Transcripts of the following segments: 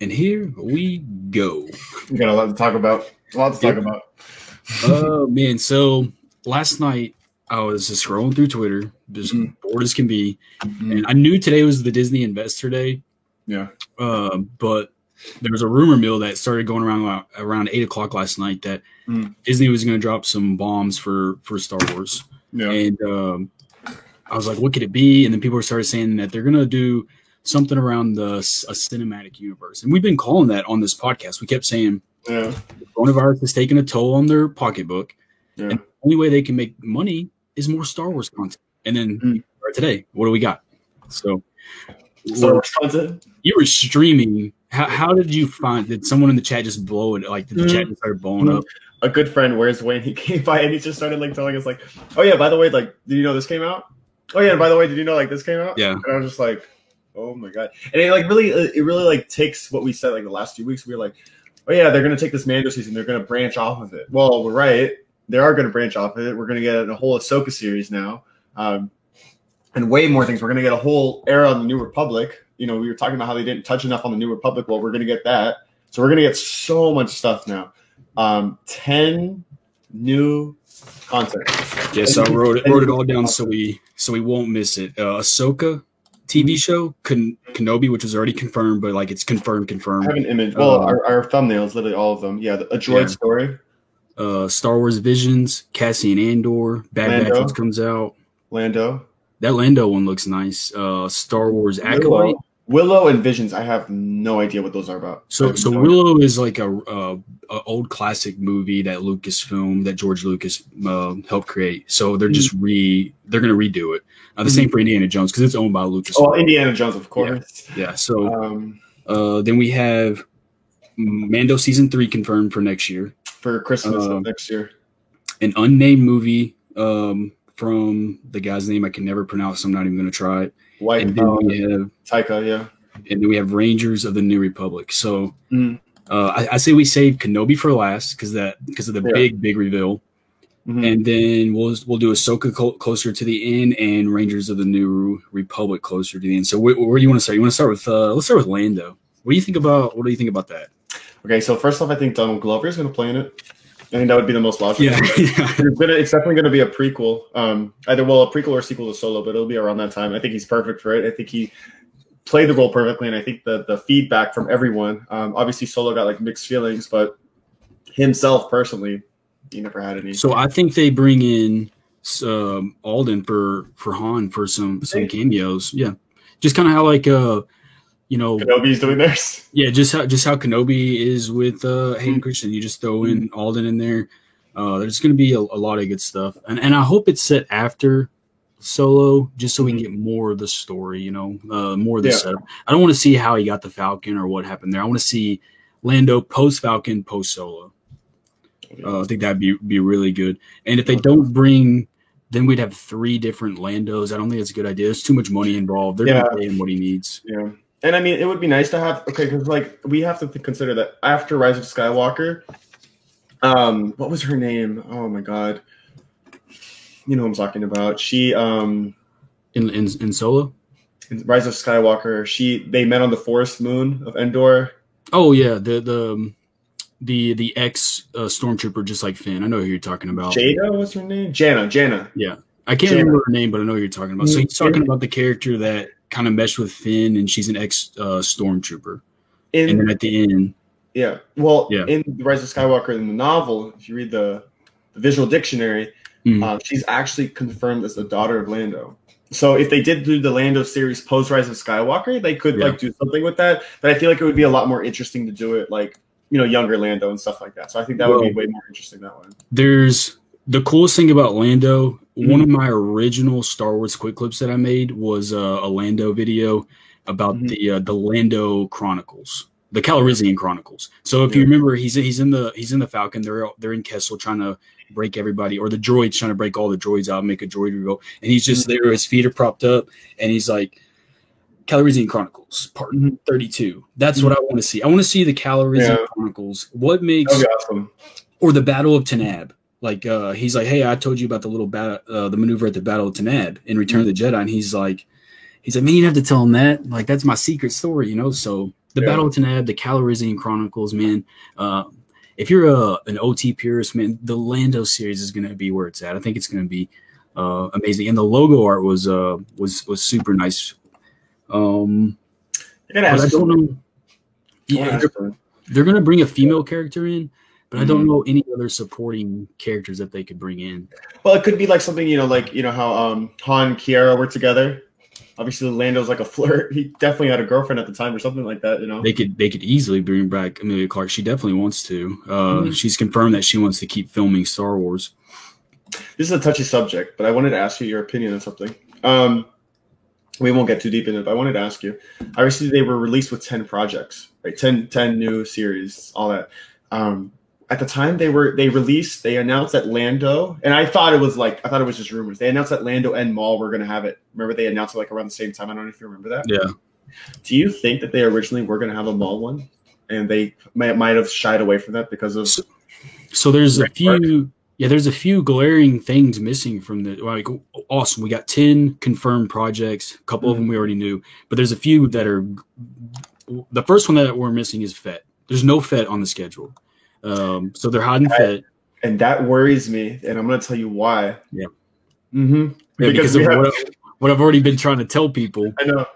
And here we go. We got a lot to talk about. Oh, man. So last night I was just scrolling through Twitter, just bored as can be. And I knew today was the Disney Investor Day. Yeah. But there was a rumor mill that started going around 8 o'clock last night that Disney was going to drop some bombs for Star Wars. Yeah. And I was like, what could it be? And then people started saying that they're going to do something around a cinematic universe. And we've been calling that on this podcast. We kept saying coronavirus has taken a toll on their pocketbook. Yeah. And the only way they can make money is more Star Wars content. And then today, what do we got? So Star Wars content? You were streaming. How did you find – did someone in the chat just blow it? Like, did the chat just start blowing up? A good friend, Where's Wayne, he came by and he just started, like, telling us, like, oh, yeah, by the way, like, did you know this came out? Oh, yeah, by the way, did you know, like, this came out? Yeah. And I was just like, oh, my God. And it, like, really, takes what we said, like, the last few weeks. We were like, oh, yeah, they're going to take this Mando season. They're going to branch off of it. Well, we're right. They are going to branch off of it. We're going to get a whole Ahsoka series now. And way more things. We're going to get a whole era on the New Republic. You know, we were talking about how they didn't touch enough on the New Republic. Well, we're going to get that. So we're going to get so much stuff now. 10 new content. Yes, I wrote it all down so we won't miss it. Ahsoka TV show, Kenobi, which is already confirmed, but like it's confirmed. I have an image. Well, our thumbnail is literally all of them. Yeah, a droid story. Star Wars Visions, Cassian Andor, Bad Batch comes out. Lando. That Lando one looks nice. Star Wars Acolyte. Willow and Visions, I have no idea what those are about. So Willow is like a old classic movie that Lucasfilm, that George Lucas helped create. So they're just they're going to redo it. The same for Indiana Jones because it's owned by Lucasfilm. Oh, Indiana Jones, of course. Yeah. So then we have Mando season 3 confirmed for next year. For Christmas of next year. An unnamed movie from the guy's name I can never pronounce, so I'm not even going to try it. And then we have Taika, yeah. And then we have Rangers of the New Republic. So I say we save Kenobi for last because of the big reveal. And then we'll do Ahsoka closer to the end and Rangers of the New Republic closer to the end. So where do you want to start? You want to start with let's start with Lando. What do you think about that? Okay, so first off, I think Donald Glover is going to play in it. I think that would be the most logical. Yeah. It's definitely going to be a prequel. Either a prequel or sequel to Solo, but it'll be around that time. I think he's perfect for it. I think he played the role perfectly, and I think the feedback from everyone. Obviously, Solo got like mixed feelings, but himself personally, he never had any. So I think they bring in Alden for Han for some cameos. Yeah, just kind of how like Kenobi's doing theirs. Yeah, just how Kenobi is with Hayden Christensen. You just throw in Alden in there. There's going to be a lot of good stuff, and I hope it's set after Solo, just so we can get more of the story. More of the setup. I don't want to see how he got the Falcon or what happened there. I want to see Lando post Falcon, post Solo. I think that'd be really good. And if they don't bring, then we'd have 3 different Landos. I don't think it's a good idea. There's too much money involved. They're going to pay him what he needs. Yeah. And I mean, it would be nice to have because like we have to consider that after Rise of Skywalker, what was her name? Oh my God, you know who I'm talking about. She in Solo, in Rise of Skywalker. They met on the forest moon of Endor. Oh yeah, the ex stormtrooper, just like Finn. I know who you're talking about. Jada, what's her name? Jana. Yeah, I can't remember her name, but I know who you're talking about. So he's talking about the character that kind of meshed with Finn, and she's an ex-stormtrooper. And then at the end... Yeah. Well, in The Rise of Skywalker, in the novel, if you read the visual dictionary, she's actually confirmed as the daughter of Lando. So if they did do the Lando series post-Rise of Skywalker, they could like do something with that. But I feel like it would be a lot more interesting to do it like, younger Lando and stuff like that. So I think that would be way more interesting that way. There's... The coolest thing about Lando, one of my original Star Wars quick clips that I made was a Lando video about the Lando Chronicles, the Calrissian Chronicles. So if you remember, he's in the Falcon. They're in Kessel trying to break everybody, or the droid's trying to break all the droids out, make a droid revolt, and he's just there. His feet are propped up, and he's like, Calrissian Chronicles, part 32. That's what I want to see. I want to see the Calrissian Chronicles. What makes awesome. Or the Battle of Tanab. Like he's like, hey, I told you about the little the maneuver at the Battle of Tanab in Return of the Jedi, and he's like, man, you didn't have to tell him that. Like that's my secret story, So the Battle of Tanab, the Calrissian Chronicles, man. If you're an OT purist, man, the Lando series is going to be where it's at. I think it's going to be amazing, and the logo art was super nice. I don't know. Yeah, they're going to bring a female character in, but I don't know any other supporting characters that they could bring in. Well, it could be like something, how Han and Kiara were together. Obviously, Lando's like a flirt. He definitely had a girlfriend at the time or something like that, They could easily bring back Emilia Clarke. She definitely wants to. She's confirmed that she wants to keep filming Star Wars. This is a touchy subject, but I wanted to ask you your opinion on something. We won't get too deep into it, but I wanted to ask you. Obviously, they were released with 10 projects, right? 10 new series, all that. At the time they announced that Lando, and I thought it was just rumors. They announced that Lando and Maul were going to have it. Remember, they announced it like around the same time. I don't know if you remember that. Yeah. Do you think that they originally were going to have a Maul one, and they might have shied away from that because of? So there's a few. Yeah, there's a few glaring things missing from the. Like, awesome, we got 10 confirmed projects. A couple of them we already knew, but there's a few that are. The first one that we're missing is Fett. There's no Fett on the schedule. So they're hiding Fett. And that worries me, and I'm going to tell you why. Yeah. Mm-hmm. Yeah, because what I've already been trying to tell people. I know.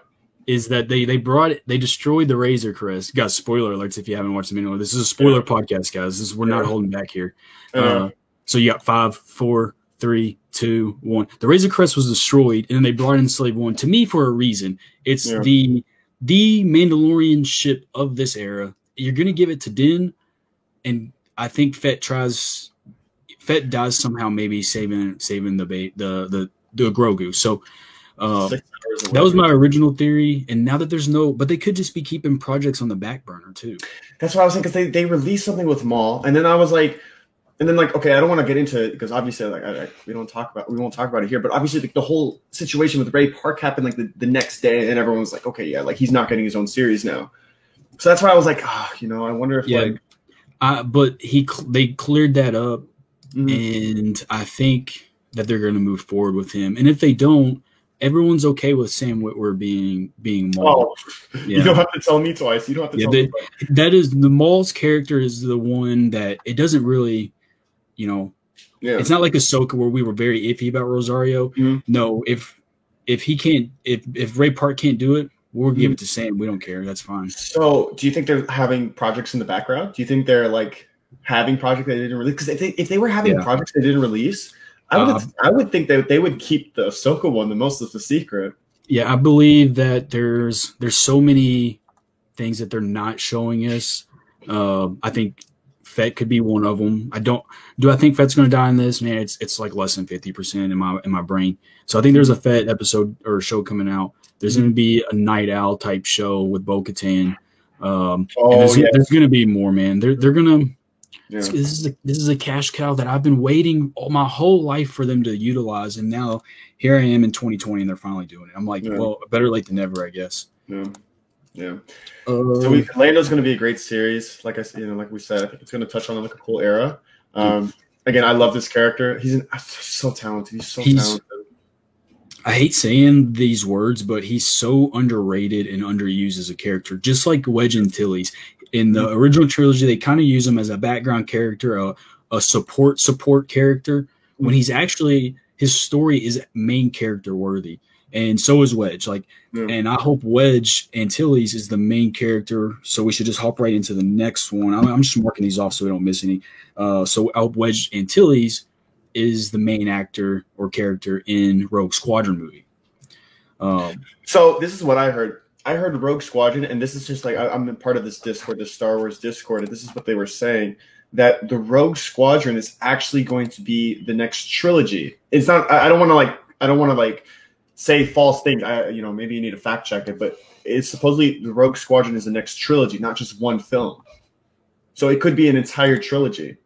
Is that they destroyed the Razor Crest. Guys, spoiler alerts if you haven't watched the video. This is a spoiler podcast, guys. We're not holding back here. So you got 5, 4, 3, 2, 1. The Razor Crest was destroyed, and then they brought in Slave One. To me, for a reason. It's the Mandalorian ship of this era. You're going to give it to Din, and I think Fett dies somehow, maybe saving the Grogu. So that was my original theory, and now that there's but they could just be keeping projects on the back burner too. That's what I was thinking, because they released something with Maul, and then I was like, okay, I don't want to get into it because obviously we won't talk about it here, but obviously the whole situation with Ray Park happened like the next day, and everyone was like, okay, yeah, like he's not getting his own series now. So that's why I was like, I wonder if but they cleared that up, and I think that they're going to move forward with him. And if they don't, everyone's okay with Sam Witwer being Maul. Oh, yeah. You don't have to tell me twice. You don't have to tell me twice. That is the Maul's character is the one that it doesn't really, it's not like Ahsoka where we were very iffy about Rosario. No, if Ray Park can't do it, we'll give it to Sam. We don't care. That's fine. So, do you think they're having projects in the background? Do you think they're like having projects they didn't release? Because if they were having projects they didn't release, I would think that they would keep the Ahsoka one the most of the secret. Yeah, I believe that there's so many things that they're not showing us. I think Fett could be one of them. Do I think Fett's going to die in this? Man, it's like less than 50% in my brain. So I think there's a Fett episode or show coming out. There's going to be a Night Owl type show with Bo-Katan. And there's going to be more, man. They're going to. Yeah. This is a cash cow that I've been waiting my whole life for them to utilize, and now here I am in 2020, and they're finally doing it. I'm like, well, better late than never, I guess. Yeah. So Lando's going to be a great series. Like we said, I think it's going to touch on like a cool era. Again, I love this character. He's so talented. He's so talented. I hate saying these words, but he's so underrated and underused as a character, just like Wedge Antilles. In the original trilogy, they kind of use him as a background character, a support character, when he's actually his story is main character worthy, and so is Wedge. And I hope Wedge Antilles is the main character. So we should just hop right into the next one. I'm just marking these off so we don't miss any. So I hope Wedge Antilles is the main actor or character in Rogue Squadron movie. So this is what I heard. I heard Rogue Squadron, and this is just like I'm part of this Discord, the Star Wars Discord, and this is what they were saying, that the Rogue Squadron is actually going to be the next trilogy. It's not. I don't want to say false things. Maybe you need to fact check it, but it's supposedly the Rogue Squadron is the next trilogy, not just one film. So it could be an entire trilogy.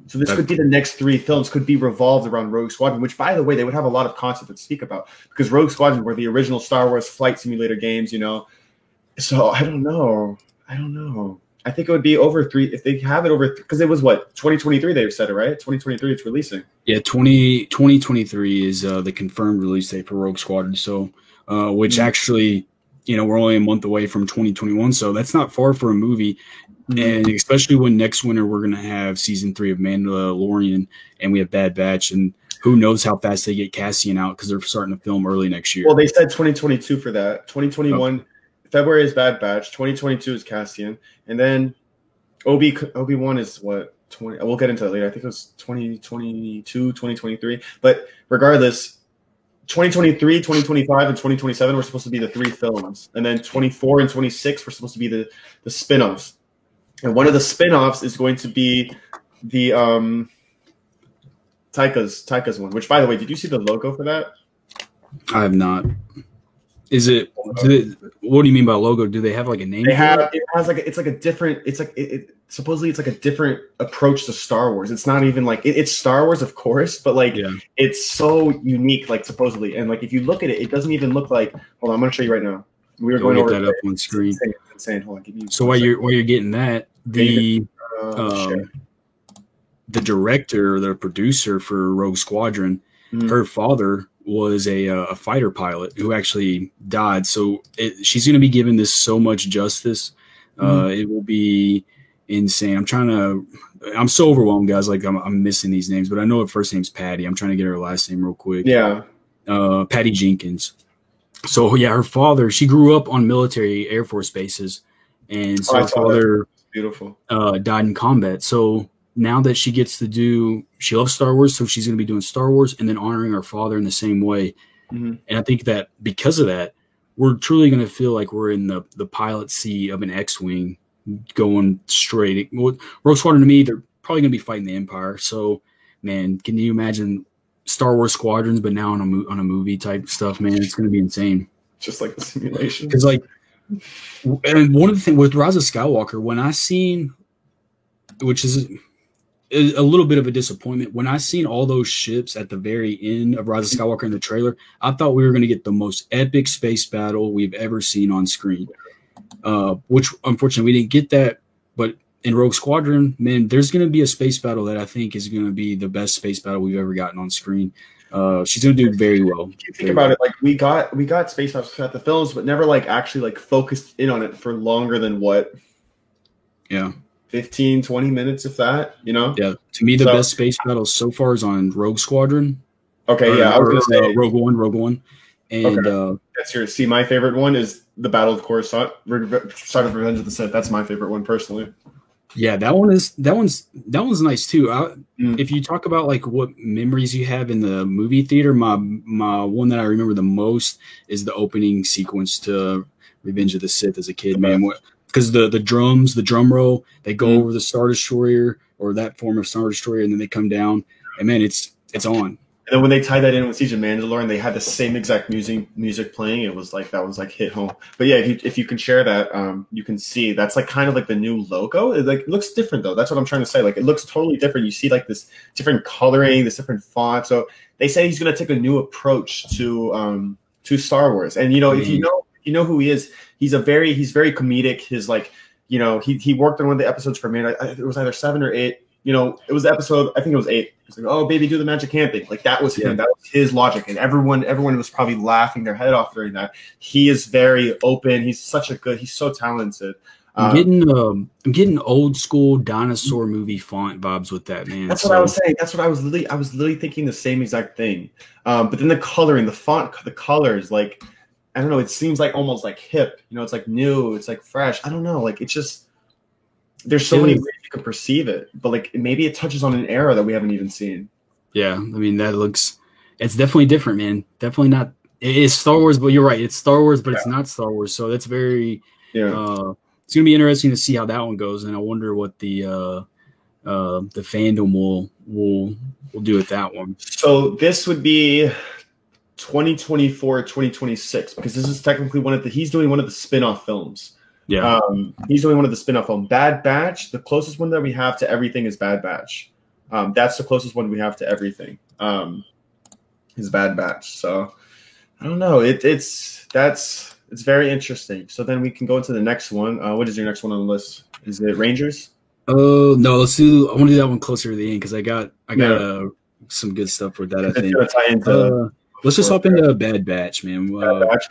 So this could be the next 3 films could be revolved around Rogue Squadron, which, by the way, they would have a lot of content to speak about because Rogue Squadron were the original Star Wars flight simulator games, So I don't know. I think it would be over 3 if they have it over because it was 2023 they said it, right? 2023 it's releasing. Yeah, 2023 is the confirmed release date for Rogue Squadron. So, which actually we're only a month away from 2021, so that's not far for a movie. And especially when next winter we're going to have season 3 of Mandalorian and we have Bad Batch, and who knows how fast they get Cassian out because they're starting to film early next year. Well, they said 2022 for that. 2021, February is Bad Batch. 2022 is Cassian. And then Obi-Wan is what? 20. We'll get into that later. I think it was 2022, 2023. But regardless, 2023, 2025, and 2027 were supposed to be the 3 films. And then 24 and 26 were supposed to be the spin-offs. And one of the spin-offs is going to be the Taika's one, which, by the way, did you see the logo for that? I have not. Is it? What do you mean by logo? Do they have like a name? They have. It has like it's like a different. It's like supposedly it's like a different approach to Star Wars. It's not even like it's Star Wars, of course, but like it's so unique. Like supposedly, and like if you look at it, it doesn't even look like. Hold on, I'm going to show you right now. We were going over that up on screen. It's insane. Hold on, give me. So while you're getting that, the director, the producer for Rogue Squadron, her father was a fighter pilot who actually died. So she's going to be giving this so much justice. It will be insane. I'm so overwhelmed, guys. Like I'm missing these names, but I know her first name's Patty. I'm trying to get her last name real quick. Yeah. Patty Jenkins. So yeah, her father, she grew up on military Air Force bases, and so her father beautiful died in combat. So now that she gets to she loves Star Wars, so she's going to be doing Star Wars and then honoring her father in the same way. And I think that because of that, we're truly going to feel like we're in the pilot seat of an X-Wing going straight. Rogue Squadron, to me, they're probably going to be fighting the Empire. So, man, can you imagine Star Wars Squadrons, but now on a movie type stuff, man? It's going to be insane. Just like the simulation. Because, like, and one of the things with Rise of Skywalker, when I seen, which is a little bit of a disappointment, when I seen all those ships at the very end of Rise of Skywalker in the trailer, I thought we were going to get the most epic space battle we've ever seen on screen. Which unfortunately we didn't get that, but in Rogue Squadron, man, there's going to be a space battle that I think is going to be the best space battle we've ever gotten on screen. She's going to do very well. If you think about it, like we got space battles at the films, but never like actually like focused in on it for longer than what? Yeah. 15, 20 minutes, if that, Yeah. To me, the best space battle so far is on Rogue Squadron. Okay, I was going to say Rogue One. And that's my favorite one is the Battle of Coruscant, Start of Revenge of the Sith. That's my favorite one personally. Yeah, that one's nice too. If you talk about like what memories you have in the movie theater, my one that I remember the most is the opening sequence to Revenge of the Sith as a kid, man. Because the drums, the drum roll, they go over the Star Destroyer or that form of Star Destroyer, and then they come down, and man, it's on. And then when they tied that in with Siege of Mandalore, and they had the same exact music playing, it was like that was like hit home. But yeah, if you can share that, you can see that's like kind of like the new logo. It looks different though. That's what I'm trying to say. Like it looks totally different. You see like this different coloring, this different font. So they say he's going to take a new approach to Star Wars. And if you know who he is, he's very comedic. His like he worked on one of the episodes for me. It was either 7 or 8. It was the episode, I think it was 8. It's like, oh, baby, do the magic hand thing. Like, that was him. That was his logic. And everyone was probably laughing their head off during that. He is very open. He's so talented. I'm getting old school dinosaur movie font vibes with that, man. That's what I was saying. That's what I was literally thinking the same exact thing. But then the coloring, the font, the colors, like, I don't know, it seems like almost like hip. It's like new. It's like fresh. I don't know. Like, it's just, there's so many ways you can perceive it, but like maybe it touches on an era that we haven't even seen. Yeah, I mean it's definitely different, man. Definitely not. It is Star Wars, but you're right. It's Star Wars, but it's not Star Wars. So that's very. It's gonna be interesting to see how that one goes, and I wonder what the fandom will do with that one. So this would be 2024, 2026, because this is technically he's doing one of the spin-off films. Yeah. He's doing one of the spin-off films. Bad Batch, the closest one that we have to everything is Bad Batch. That's the closest one we have to everything. Is Bad Batch. So I don't know. It's very interesting. So then we can go into the next one. What is your next one on the list? Is it Rangers? No, I want to do that one closer to the end because I got some good stuff for that. I think. It's gonna tie into Let's just hop into Bad Batch, man. Bad Batch.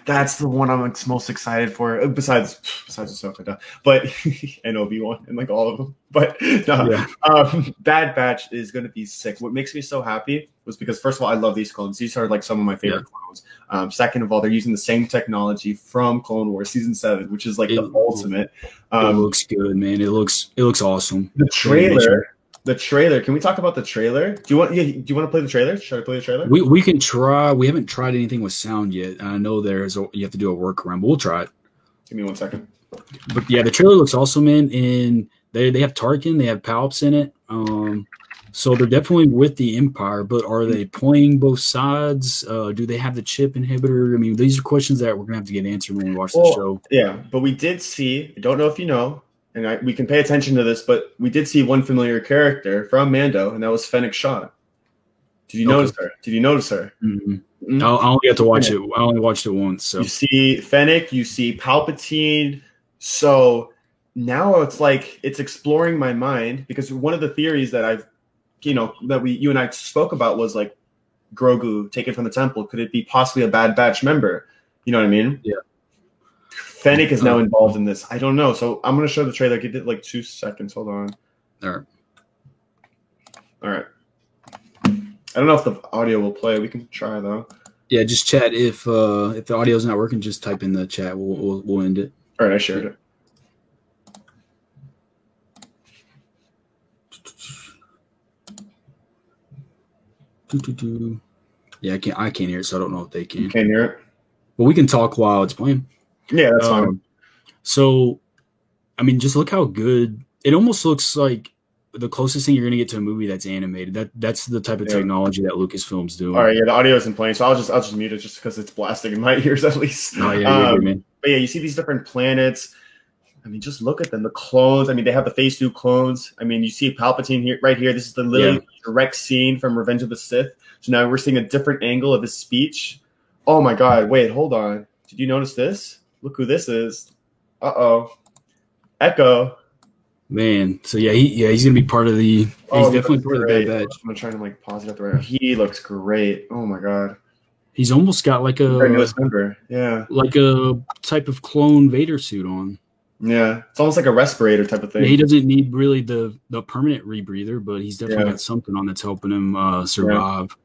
That's the one I'm most excited for. Besides Ahsoka, but and Obi-Wan and like all of them. But Bad Batch is going to be sick. What makes me so happy was because first of all, I love these clones. These are like some of my favorite clones. Second of all, they're using the same technology from Clone Wars season 7, which is like the ultimate. It looks good, man. It looks awesome. The trailer. Can we talk about the trailer? Do you want to play the trailer? Should I play the trailer? We can try. We haven't tried anything with sound yet. I know you have to do a workaround, but we'll try it. Give me 1 second. But yeah, the trailer looks awesome, man. And they have Tarkin, they have Palps in it. So they're definitely with the Empire, but are they playing both sides? Do they have the chip inhibitor? I mean, these are questions that we're gonna have to get answered when we watch the show. Yeah, but we did see. I don't know if you know. And we can pay attention to this, but we did see one familiar character from Mando, and that was Fennec Shand. Did you notice her? Mm-hmm. Mm-hmm. I only got to watch it. I only watched it once. So you see Fennec, you see Palpatine. So now it's like it's exploring my mind because one of the theories that you and I spoke about was like Grogu taken from the temple. Could it be possibly a Bad Batch member? You know what I mean? Yeah. Fennec is now involved in this. I don't know. So I'm going to show the trailer. Give it like 2 seconds. Hold on. All right. I don't know if the audio will play. We can try though. Yeah, just chat. If the audio's not working, just type in the chat. We'll end it. All right, I shared it. Yeah, I can't hear it, so I don't know if they can. You can't hear it? But we can talk while it's playing. Yeah, that's fine. So, I mean, just look how good it almost looks like. The closest thing you're going to get to a movie that's animated. That's the type of technology that Lucasfilm's doing. All right, yeah, the audio isn't playing, so I'll just mute it just because it's blasting in my ears at least. Oh yeah, you're good, man. But yeah, you see these different planets. I mean, just look at them. The clones. I mean, they have the Phase 2 clones. I mean, you see Palpatine here, right here. This is the literally direct scene from Revenge of the Sith. So now we're seeing a different angle of his speech. Oh my God! Wait, hold on. Did you notice this? Look who this is. Echo. Man, so he's gonna be part of the. He's definitely part of the Bad Batch. I'm trying to like pause it up right now. He looks great. Oh my God. He's almost got like newest member. Yeah, like a type of clone Vader suit on. Yeah, it's almost like a respirator type of thing. Yeah, he doesn't need really the permanent rebreather, but he's definitely got something on that's helping him survive.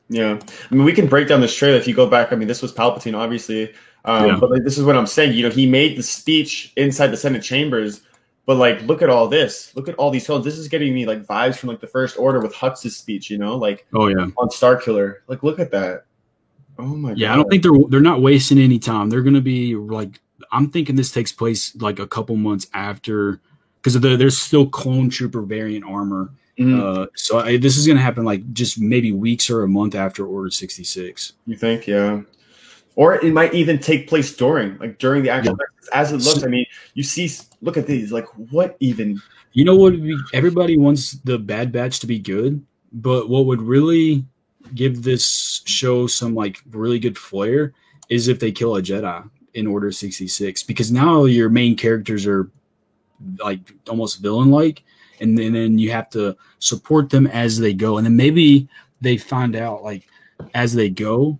Yeah, I mean, we can break down this trailer if you go back. I mean, this was Palpatine, obviously, but like, this is what I'm saying. You know, he made the speech inside the Senate chambers. But like, look at all this. Look at all these films. This is getting me like vibes from like the First Order with Hux's speech. You know, like on Starkiller. Like, look at that. Oh my God. Yeah, I don't think they're not wasting any time. They're gonna be like, I'm thinking this takes place like a couple months after, because there's still clone trooper variant armor. Mm-hmm. So this is gonna happen like just maybe weeks or a month after Order 66. You think? Yeah. Or it might even take place during the actual as it looks. I mean, you see, look at these. Like, what even? You know what? Everybody wants the Bad Batch to be good, but what would really give this show some like really good flair is if they kill a Jedi in Order 66, because now your main characters are like almost villain-like, and then you have to support them as they go, and then maybe they find out like as they go.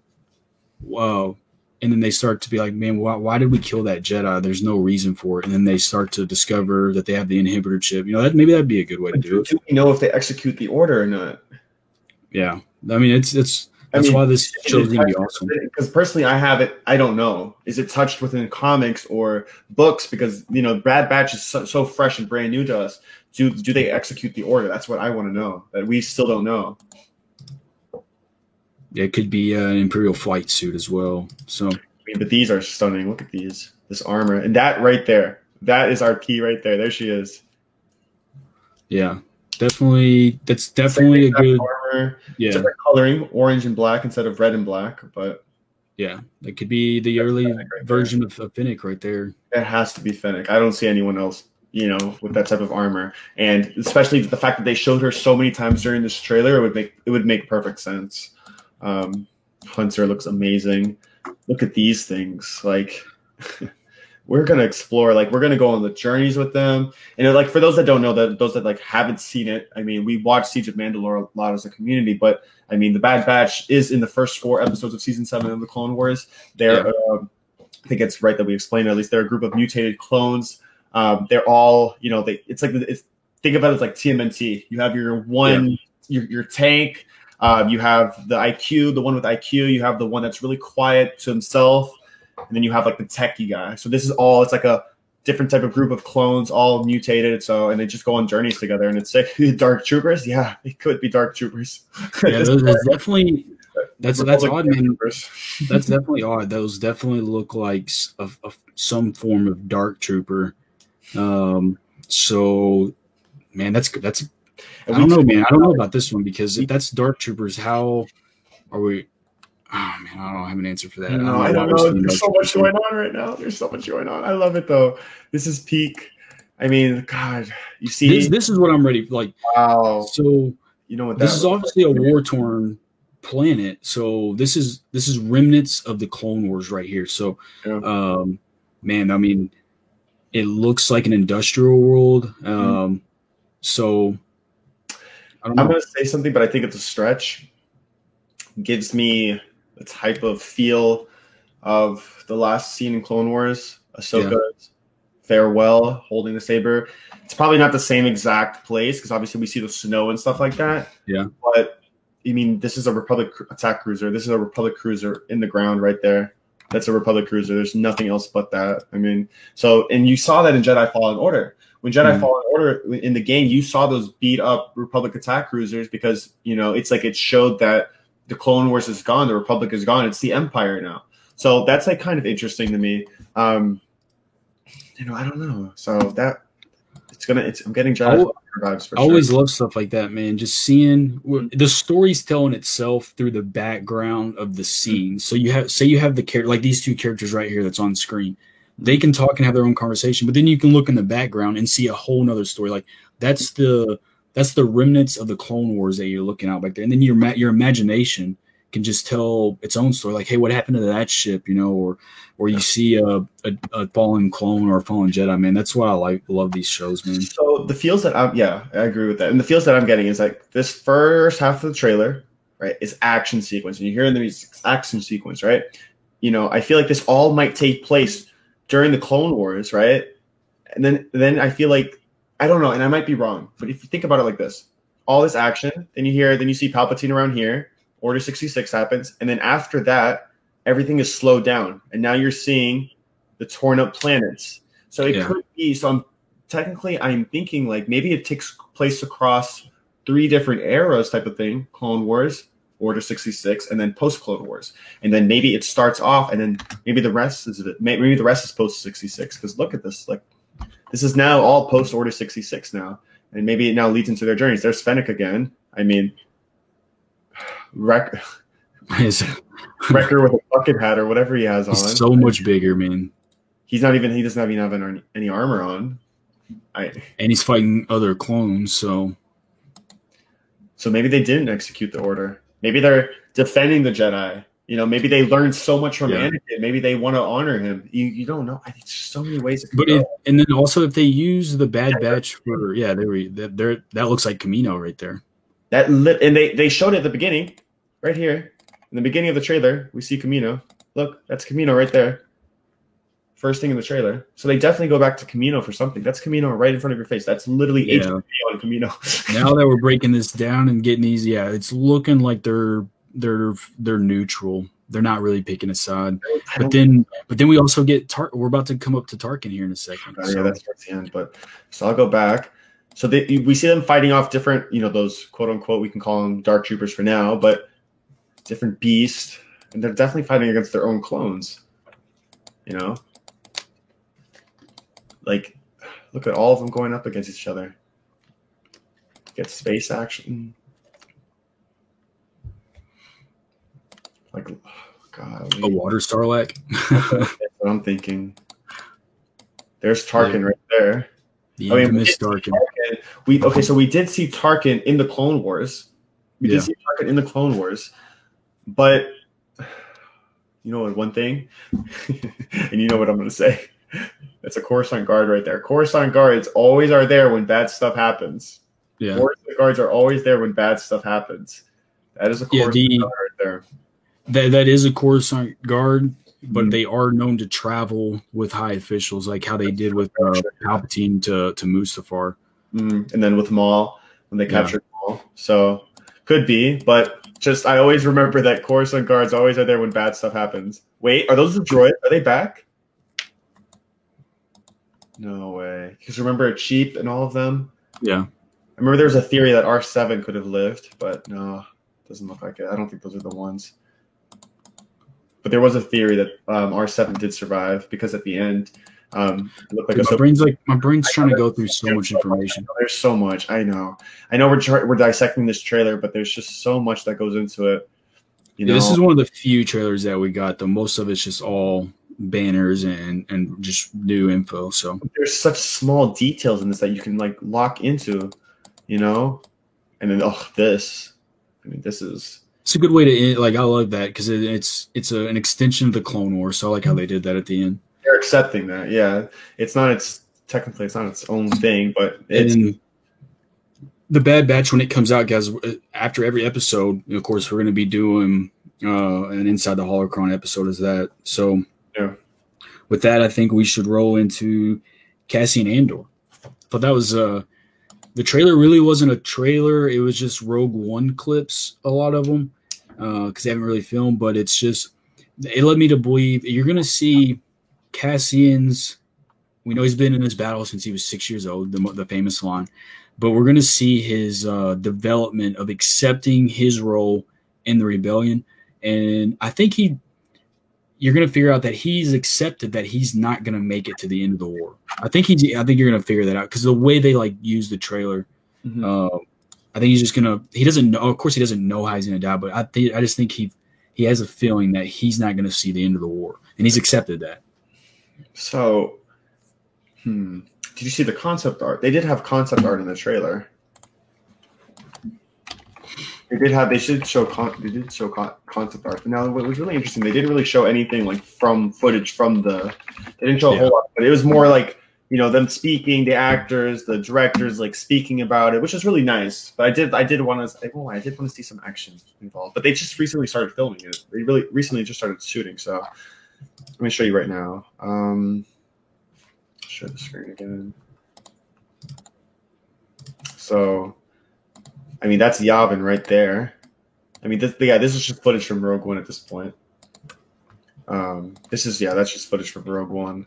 Whoa. And then they start to be like, man, why did we kill that Jedi? There's no reason for it. And then they start to discover that they have the inhibitor chip. You know, maybe that'd be a good way to do it. Do we know if they execute the order or not? Yeah. I mean, that's why this show's going to be awesome. Because personally, I don't know. Is it touched within comics or books? Because, you know, Bad Batch is so fresh and brand new to us. Do they execute the order? That's what I want to know. That we still don't know. Yeah, it could be an Imperial flight suit as well. So, I mean, but these are stunning. Look at these, this armor, and that right there. That is our key right there. There she is. Yeah, definitely. That's definitely a good armor. Yeah, different coloring, orange and black instead of red and black. But yeah, that could be the early version of Fennec right there. It has to be Fennec. I don't see anyone else, you know, with that type of armor, and especially the fact that they showed her so many times during this trailer, it would make perfect sense. Hunter looks amazing. Look at these things. Like, we're gonna explore, like we're gonna go on the journeys with them. And like for those that don't know, that those that like haven't seen it, I mean, we watched Siege of Mandalore a lot as a community, but I mean, the Bad Batch is in the first 4 episodes of season 7 of the Clone Wars. They're, I think it's right that we explain it, at least they're a group of mutated clones. They're all, you know, it's like think about it as like TMNT. You have your one, your tank. You have the IQ, the one with IQ. You have the one that's really quiet to himself, and then you have like the techie guy. So this is all, it's like a different type of group of clones, all mutated. So, and they just go on journeys together, and it's like Dark Troopers. Yeah, it could be Dark Troopers. Yeah, those definitely. That's odd, man. That's definitely odd. Those definitely look like some form of Dark Trooper. So, man, that's. I don't know, man. I don't know about this one, because if that's Dark Troopers, how are we? Oh man, I don't have an answer for that. No, I don't know. There's so much going on right now. There's so much going on. I love it though. This is peak. I mean, God, you see, this is what I'm ready for. Like, wow. So you know what? This is obviously a war-torn planet. So this is remnants of the Clone Wars right here. So, man, I mean, it looks like an industrial world. So. I'm going to say something, but I think it's a stretch. Gives me the type of feel of the last scene in Clone Wars. Ahsoka's farewell, holding the saber. It's probably not the same exact place, because obviously we see the snow and stuff like that. Yeah. But, I mean, this is a Republic attack cruiser. This is a Republic cruiser in the ground right there. That's a Republic cruiser. There's nothing else but that. I mean, so, and you saw that in Jedi Fallen Order. When Jedi Fallen Order in the game, you saw those beat up Republic attack cruisers, because, you know, it's like it showed that the Clone Wars is gone, the Republic is gone. It's the Empire now. So that's like kind of interesting to me. You know, I don't know. So that I'm getting Jedi vibes for sure. I always love stuff like that, man. Just seeing the story's telling itself through the background of the scene. So you have the character, like these 2 characters right here that's on screen. They can talk and have their own conversation, but then you can look in the background and see a whole nother story. Like that's the remnants of the Clone Wars that you're looking out back there. And then your imagination can just tell its own story. Like, hey, what happened to that ship? You know, or you see a fallen clone or a fallen Jedi, man. That's why I love these shows, man. So the feels that I agree with that. And the feels that I'm getting is like this first half of the trailer, right, is action sequence. And you hear in the music, action sequence, right? You know, I feel like this all might take place during the Clone Wars, right? And then I feel like, I don't know, and I might be wrong, but if you think about it like this, all this action, then you see Palpatine around here, Order 66 happens, and then after that, everything is slowed down, and now you're seeing the torn up planets. So it could be, I'm thinking like maybe it takes place across 3 different eras type of thing, Clone Wars, Order 66, and then post Clone Wars, and then maybe it starts off, and then maybe the rest is post 66. Because look at this, like this is now all post Order 66 now, and maybe it now leads into their journeys. There's Fennec again. I mean, Wrecker with a bucket hat or whatever he has on. He's so much bigger, man. He doesn't even have any armor on. And he's fighting other clones, so maybe they didn't execute the order. Maybe they're defending the Jedi. You know, maybe they learned so much from Anakin. Maybe they want to honor him. You don't know. There's so many ways. And then also if they use the Bad Batch for that looks like Kamino right there. And they showed it at the beginning, right here in the beginning of the trailer. We see Kamino. Look, that's Kamino right there. First thing in the trailer. So they definitely go back to Kamino for something. That's Kamino right in front of your face. That's literally HBO on Kamino. Now that we're breaking this down and getting these, it's looking like they're neutral. They're not really picking a side. But then we also get we're about to come up to Tarkin here in a second. Yeah, that's towards the end. But so I'll go back. So we see them fighting off different, you know, those quote unquote, we can call them Dark Troopers for now, but different beasts, and they're definitely fighting against their own clones. You know. Like, look at all of them going up against each other. Get space action. Like, God. A water Sarlacc. That's what I'm thinking. There's Tarkin right there. The infamous Tarkin. So we did see Tarkin in the Clone Wars. We did see Tarkin in the Clone Wars. But, you know what, one thing? And you know what I'm going to say. That's a Coruscant guard right there. Coruscant guards always are there when bad stuff happens. Yeah. Coruscant guards are always there when bad stuff happens. That is a Coruscant guard right there. That is a Coruscant guard, but they are known to travel with high officials, like how they did with Palpatine to Mustafar. And then with Maul, when they captured Maul. So, could be, but just I always remember that Coruscant guards always are there when bad stuff happens. Wait, are those the droids? Are they back? No way. Because remember Cheap and all of them? Yeah. I remember there was a theory that R7 could have lived, but no, doesn't look like it. I don't think those are the ones. But there was a theory that R7 did survive because at the end, it looked like my brain's trying to go through so much information. There's so much. I know we're dissecting this trailer, but there's just so much that goes into it. You know? This is one of the few trailers that we got. Though most of it's just all banners and just new info. So there's such small details in this that you can like lock into, you know. And then this. I mean, this is. It's a good way to end. Like I love that because it's an extension of the Clone Wars. So I like how they did that at the end. They're accepting that, yeah. Technically it's not its own thing, but it's the Bad Batch when it comes out, guys. After every episode, of course, we're going to be doing an Inside the Holocron episode. Is that so? Yeah. With that, I think we should roll into Cassian Andor. But that was the trailer. Really wasn't a trailer. It was just Rogue One clips. A lot of them because they haven't really filmed. But it's just it led me to believe you're going to see Cassian's. We know he's been in this battle since he was 6 years old, the famous line. But we're going to see his development of accepting his role in the rebellion. And I think you're going to figure out that he's accepted that he's not going to make it to the end of the war. I think you're going to figure that out because the way they like use the trailer, I think he's just going to. He doesn't know. Of course, he doesn't know how he's going to die. But I just think he has a feeling that he's not going to see the end of the war, and he's accepted that. So, did you see the concept art? They did have concept art in the trailer. They did show concept art. But now, what was really interesting, they didn't really show anything like from footage from the. They didn't show a whole lot, but it was more like them speaking, the actors, the directors like speaking about it, which is really nice. But I did want to see some action involved. But they just recently started filming it. They really recently just started shooting. So let me show you right now. Share the screen again. So. I mean, that's Yavin right there. I mean, this is just footage from Rogue One at this point. That's just footage from Rogue One.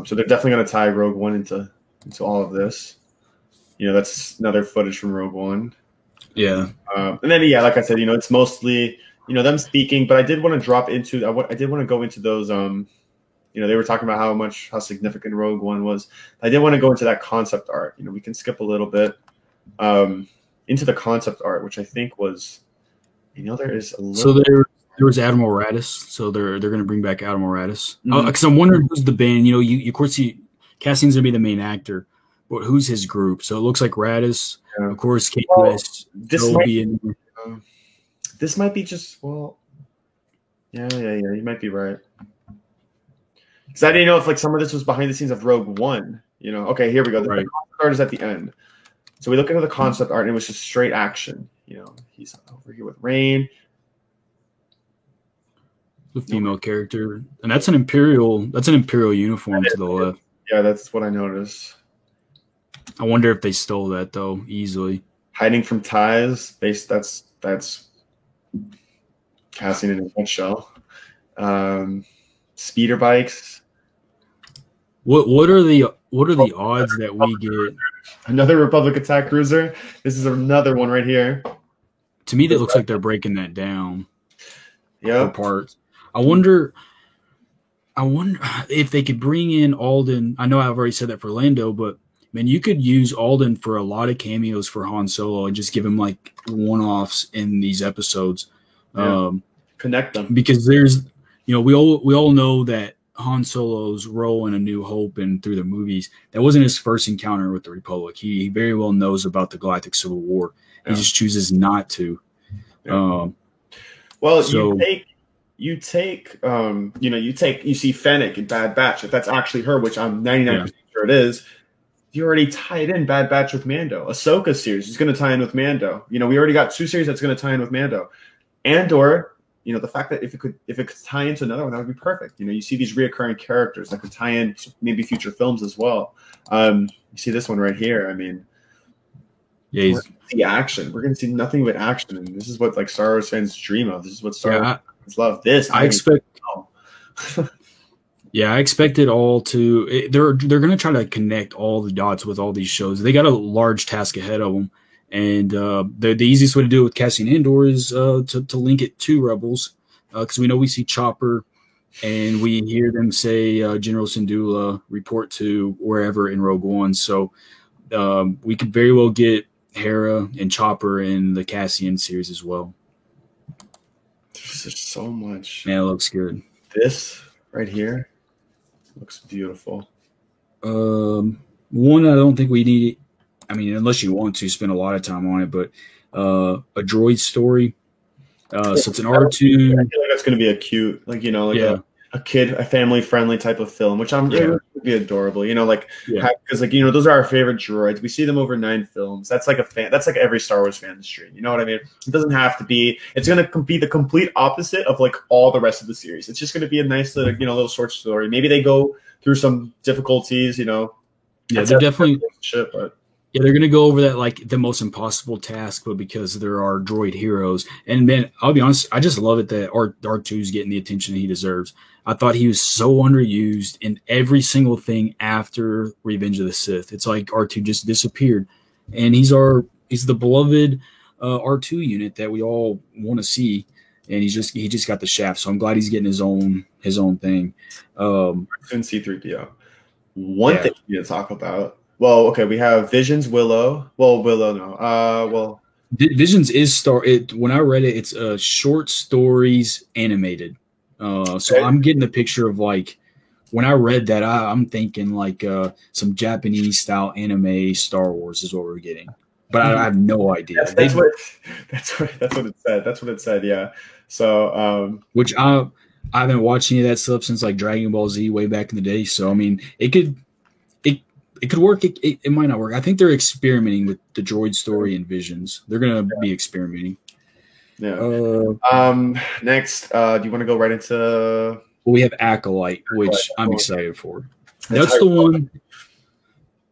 So they're definitely going to tie Rogue One into all of this. That's another footage from Rogue One. Yeah. And then, like I said, it's mostly, them speaking. But I did want to drop into, I did want to go into those, they were talking about how significant Rogue One was. I did want to go into that concept art. We can skip a little bit. Into the concept art, which I think was, there is a little. So there was Admiral Raddus. So they're going to bring back Admiral Raddus because I'm wondering who's the band. Of course, Cassian's going to be the main actor, but who's his group? So it looks like Raddus, of course. KQS. This might be just yeah. You might be right. Because I didn't know if like some of this was behind the scenes of Rogue One. Okay, here we go. The concept art is at the end. So we look into the concept art, and it was just straight action. He's over here with Rain. The female character. And that's an Imperial uniform to the left. Yeah, that's what I noticed. I wonder if they stole that, though, easily. Hiding from ties. That's Cassian in a nutshell. Speeder bikes. What are the odds that we get another Republic attack cruiser? This is another one right here. To me, that looks like they're breaking that down. Yeah, for parts. I wonder if they could bring in Alden. I know I've already said that for Lando, but man, you could use Alden for a lot of cameos for Han Solo and just give him like one-offs in these episodes. Yeah. Connect them because there's, we all know that Han Solo's role in A New Hope and through the movies, that wasn't his first encounter with the Republic. He very well knows about the Galactic Civil War. He just chooses not to. Yeah. You you take, you see Fennec in Bad Batch. If that's actually her, which I'm 99% sure it is, you already tied in Bad Batch with Mando. Ahsoka series is going to tie in with Mando. We already got 2 series that's going to tie in with Mando. Andor, the fact that if it could tie into another one, that would be perfect. You see these reoccurring characters that could tie in to maybe future films as well. You see this one right here. I mean, yeah, we're gonna see action. We're going to see nothing but action, and this is what like Star Wars fans dream of. This is what Star Wars fans love. This I expect. Yeah, I expect it all to. They're going to try to connect all the dots with all these shows. They got a large task ahead of them, and the easiest way to do it with Cassian Andor is to link it to Rebels, because we know we see Chopper, and we hear them say General Syndulla report to wherever in Rogue One. So we could very well get Hera and Chopper in the Cassian series as well. There's so much. Man, it looks good. This right here looks beautiful. One, I don't think we need. I mean, unless you want to spend a lot of time on it, but a droid story. So it's an R2. I feel like that's going to be a cute, a kid, a family-friendly type of film, which it would be adorable. Because those are our favorite droids. We see them over 9 films. That's like that's like every Star Wars fan's dream. You know what I mean? It doesn't have to be. It's going to be the complete opposite of like all the rest of the series. It's just going to be a nice little, little short story. Maybe they go through some difficulties. Yeah, they're definitely. But yeah, they're going to go over that like the most impossible task, but because there are droid heroes. And man, I'll be honest, I just love it that R2 is getting the attention he deserves. I thought he was so underused in every single thing after Revenge of the Sith. It's like R2 just disappeared, and he's the beloved R2 unit that we all want to see, and he just got the shaft. So I'm glad he's getting his own thing. Soon C-3PO. One thing we need to talk about. Well, okay, we have Visions, Willow. Well, Willow, no. Visions is when I read it, it's short stories animated. So I'm getting the picture of like when I read that, I'm thinking like some Japanese style anime Star Wars is what we're getting, but I have no idea. That's what it said. That's what it said. Yeah. So which I haven't watched any of that stuff since like Dragon Ball Z way back in the day. So I mean, it could work. It might not work. I think they're experimenting with the droid story and Visions. They're gonna be experimenting. Yeah. Next, do you want to go right into? Well, we have Acolyte, which I'm excited for. That's the one.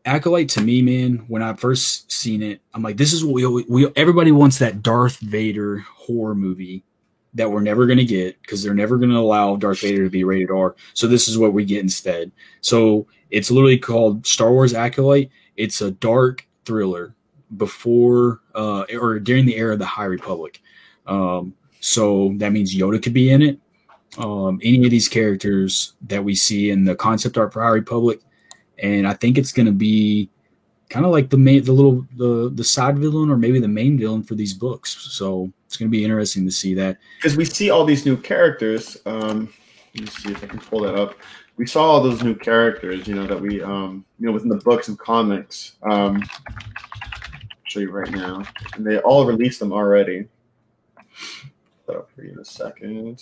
Acolyte to me, man. When I first seen it, I'm like, this is what everybody wants, that Darth Vader horror movie that we're never gonna get because they're never gonna allow Darth Vader to be rated R. So this is what we get instead. So it's literally called Star Wars Acolyte. It's a dark thriller before or during the era of the High Republic. So that means Yoda could be in it. Any of these characters that we see in the concept art for High Republic, and I think it's going to be kind of like the side villain or maybe the main villain for these books. So it's going to be interesting to see that because we see all these new characters. Let me see if I can pull that up. We saw all those new characters, that we, within the books and comics. I'll show you right now, and they all released them already. Put up for you in a second.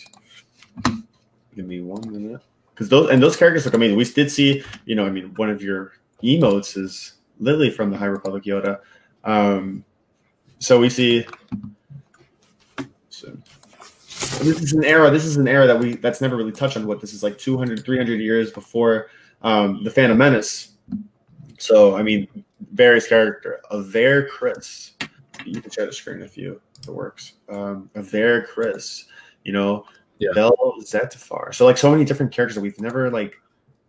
Give me 1 minute. Because those characters look amazing. We did see, one of your emotes is Lily from the High Republic Yoda. So we see. So this is an era that's never really touched on. What this is like 200, 300 years before the Phantom Menace. So I mean, various character Aver Chris. You can share the screen if it works. Aver Chris, Bel Zettifar. So like so many different characters that we've never like.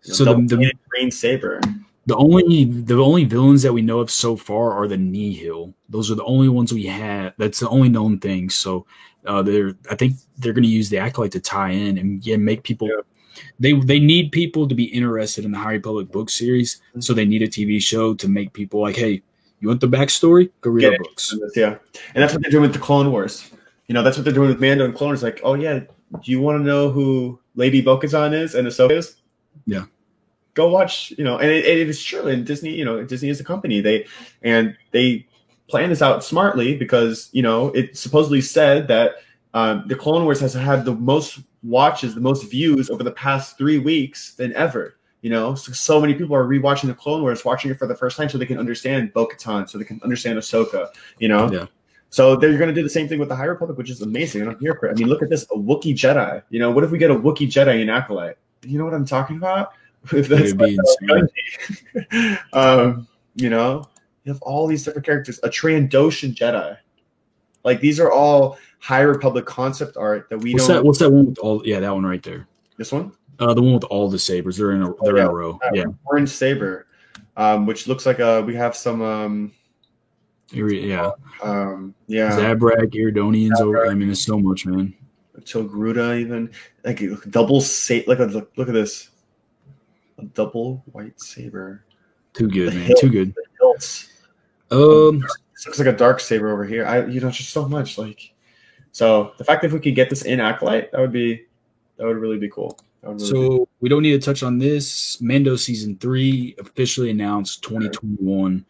So the Green Saber. The only villains that we know of so far are the Nihil. Those are the only ones we have. That's the only known thing. So I think they're going to use the Acolyte to tie in and make people. Yeah. They need people to be interested in the High Republic book series. So they need a TV show to make people like, hey, you want the backstory? Go read our books. Yeah, and that's what they're doing with the Clone Wars. That's what they're doing with Mando and Clone Wars. Like, oh yeah, do you want to know who Lady Bo-Katan is and Ahsoka is? Yeah. Go watch, and it is true. And Disney, Disney is a company. They plan this out smartly because, it supposedly said that The Clone Wars has had the most watches, the most views over the past 3 weeks than ever. So many people are rewatching the Clone Wars, watching it for the first time, so they can understand Bo-Katan, so they can understand Ahsoka. Yeah. So they're going to do the same thing with the High Republic, which is amazing. And I'm here for it. I mean, look at this, a Wookiee Jedi. What if we get a Wookiee Jedi in Acolyte? You know what I'm talking about? That's you have all these different characters. A Trandoshan Jedi. Like, these are all High Republic concept art that we don't. What's that one with all? Yeah, that one right there. This one? The one with all the sabers. They're in a row. Yeah. Orange saber, which looks like we have some. Yeah. Zabrak, Iridonians over. I mean, there's so much, man. Togruta, even like double look at this, a double white saber. Too good, man. Too good. This looks like a dark saber over here. Just so much like. So the fact that if we could get this in Acolyte, that would really be cool. We don't need to touch on this. Mando season 3 officially announced 2021.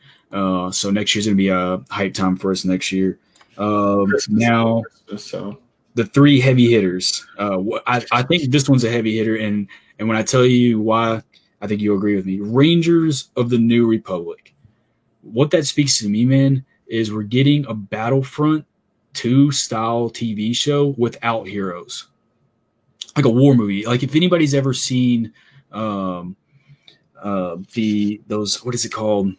So next year's gonna be a hype time for us next year. Now, the 3 heavy hitters. I think this one's a heavy hitter, and when I tell you why, I think you'll agree with me. Rangers of the New Republic. What that speaks to me, man, is we're getting a Battlefront 2 style TV show without heroes. Like a war movie. Like if anybody's ever seen those, what is it called?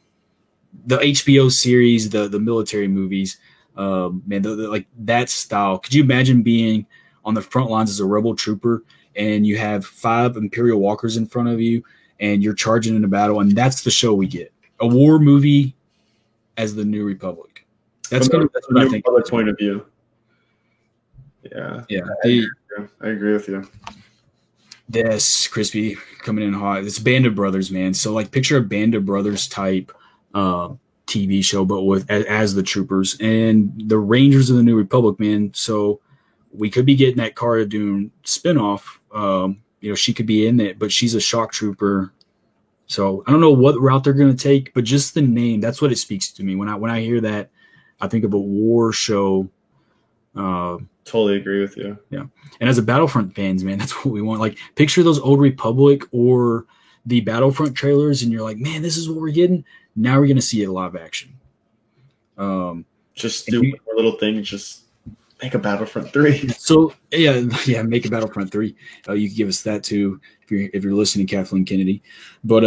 The HBO series, the military movies, man, like that style. Could you imagine being on the front lines as a rebel trooper and you have 5 Imperial walkers in front of you and you're charging in a battle, and that's the show we get. A war movie as the New Republic. That's what I think. From point of view. Yeah. I agree with you. Yes, Crispy coming in hot. It's Band of Brothers, man. So like picture a Band of Brothers type TV show, but with as the troopers and the Rangers of the New Republic, man. So we could be getting that Cara Dune spinoff. She could be in it, but she's a shock trooper. So I don't know what route they're going to take, but just the name, that's what it speaks to me. When I hear that, I think of a war show. Totally agree with you. Yeah. And as a Battlefront fans, man, that's what we want. Like picture those old Republic or the Battlefront trailers and you're like, man, this is what we're getting. Now we're going to see it live action. Just do a little thing. Just make a Battlefront 3. So yeah, make a Battlefront 3. You can give us that too if you're listening, Kathleen Kennedy. But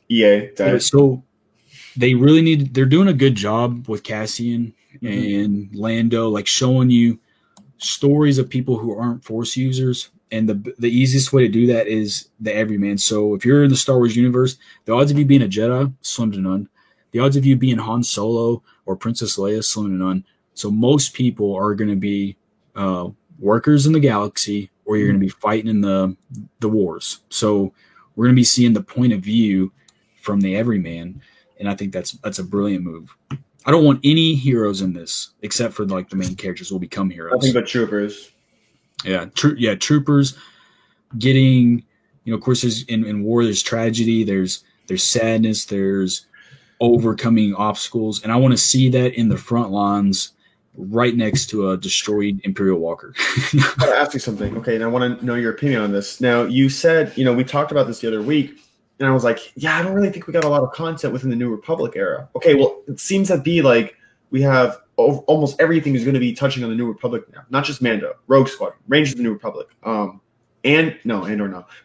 EA. So they're doing a good job with Cassian and Lando, like showing you stories of people who aren't Force users. And the easiest way to do that is the everyman. So if you're in the Star Wars universe, the odds of you being a Jedi, slim to none. The odds of you being Han Solo or Princess Leia, slim to none. So most people are going to be workers in the galaxy, or you're going to be fighting in the wars. So we're going to be seeing the point of view from the everyman, and I think that's a brilliant move. I don't want any heroes in this except for like the main characters will become heroes. Nothing but troopers. Yeah, troopers getting, of course, there's in war, there's tragedy, there's sadness, there's overcoming obstacles, and I want to see that in the front lines right next to a destroyed Imperial Walker. I got to ask you something. Okay, and I want to know your opinion on this. Now, you said, we talked about this the other week, and I was like, yeah, I don't really think we got a lot of content within the New Republic era. Okay, well, it seems to be like we have almost everything is going to be touching on the New Republic now. Not just Mando, Rogue Squadron, Rangers of the New Republic, no.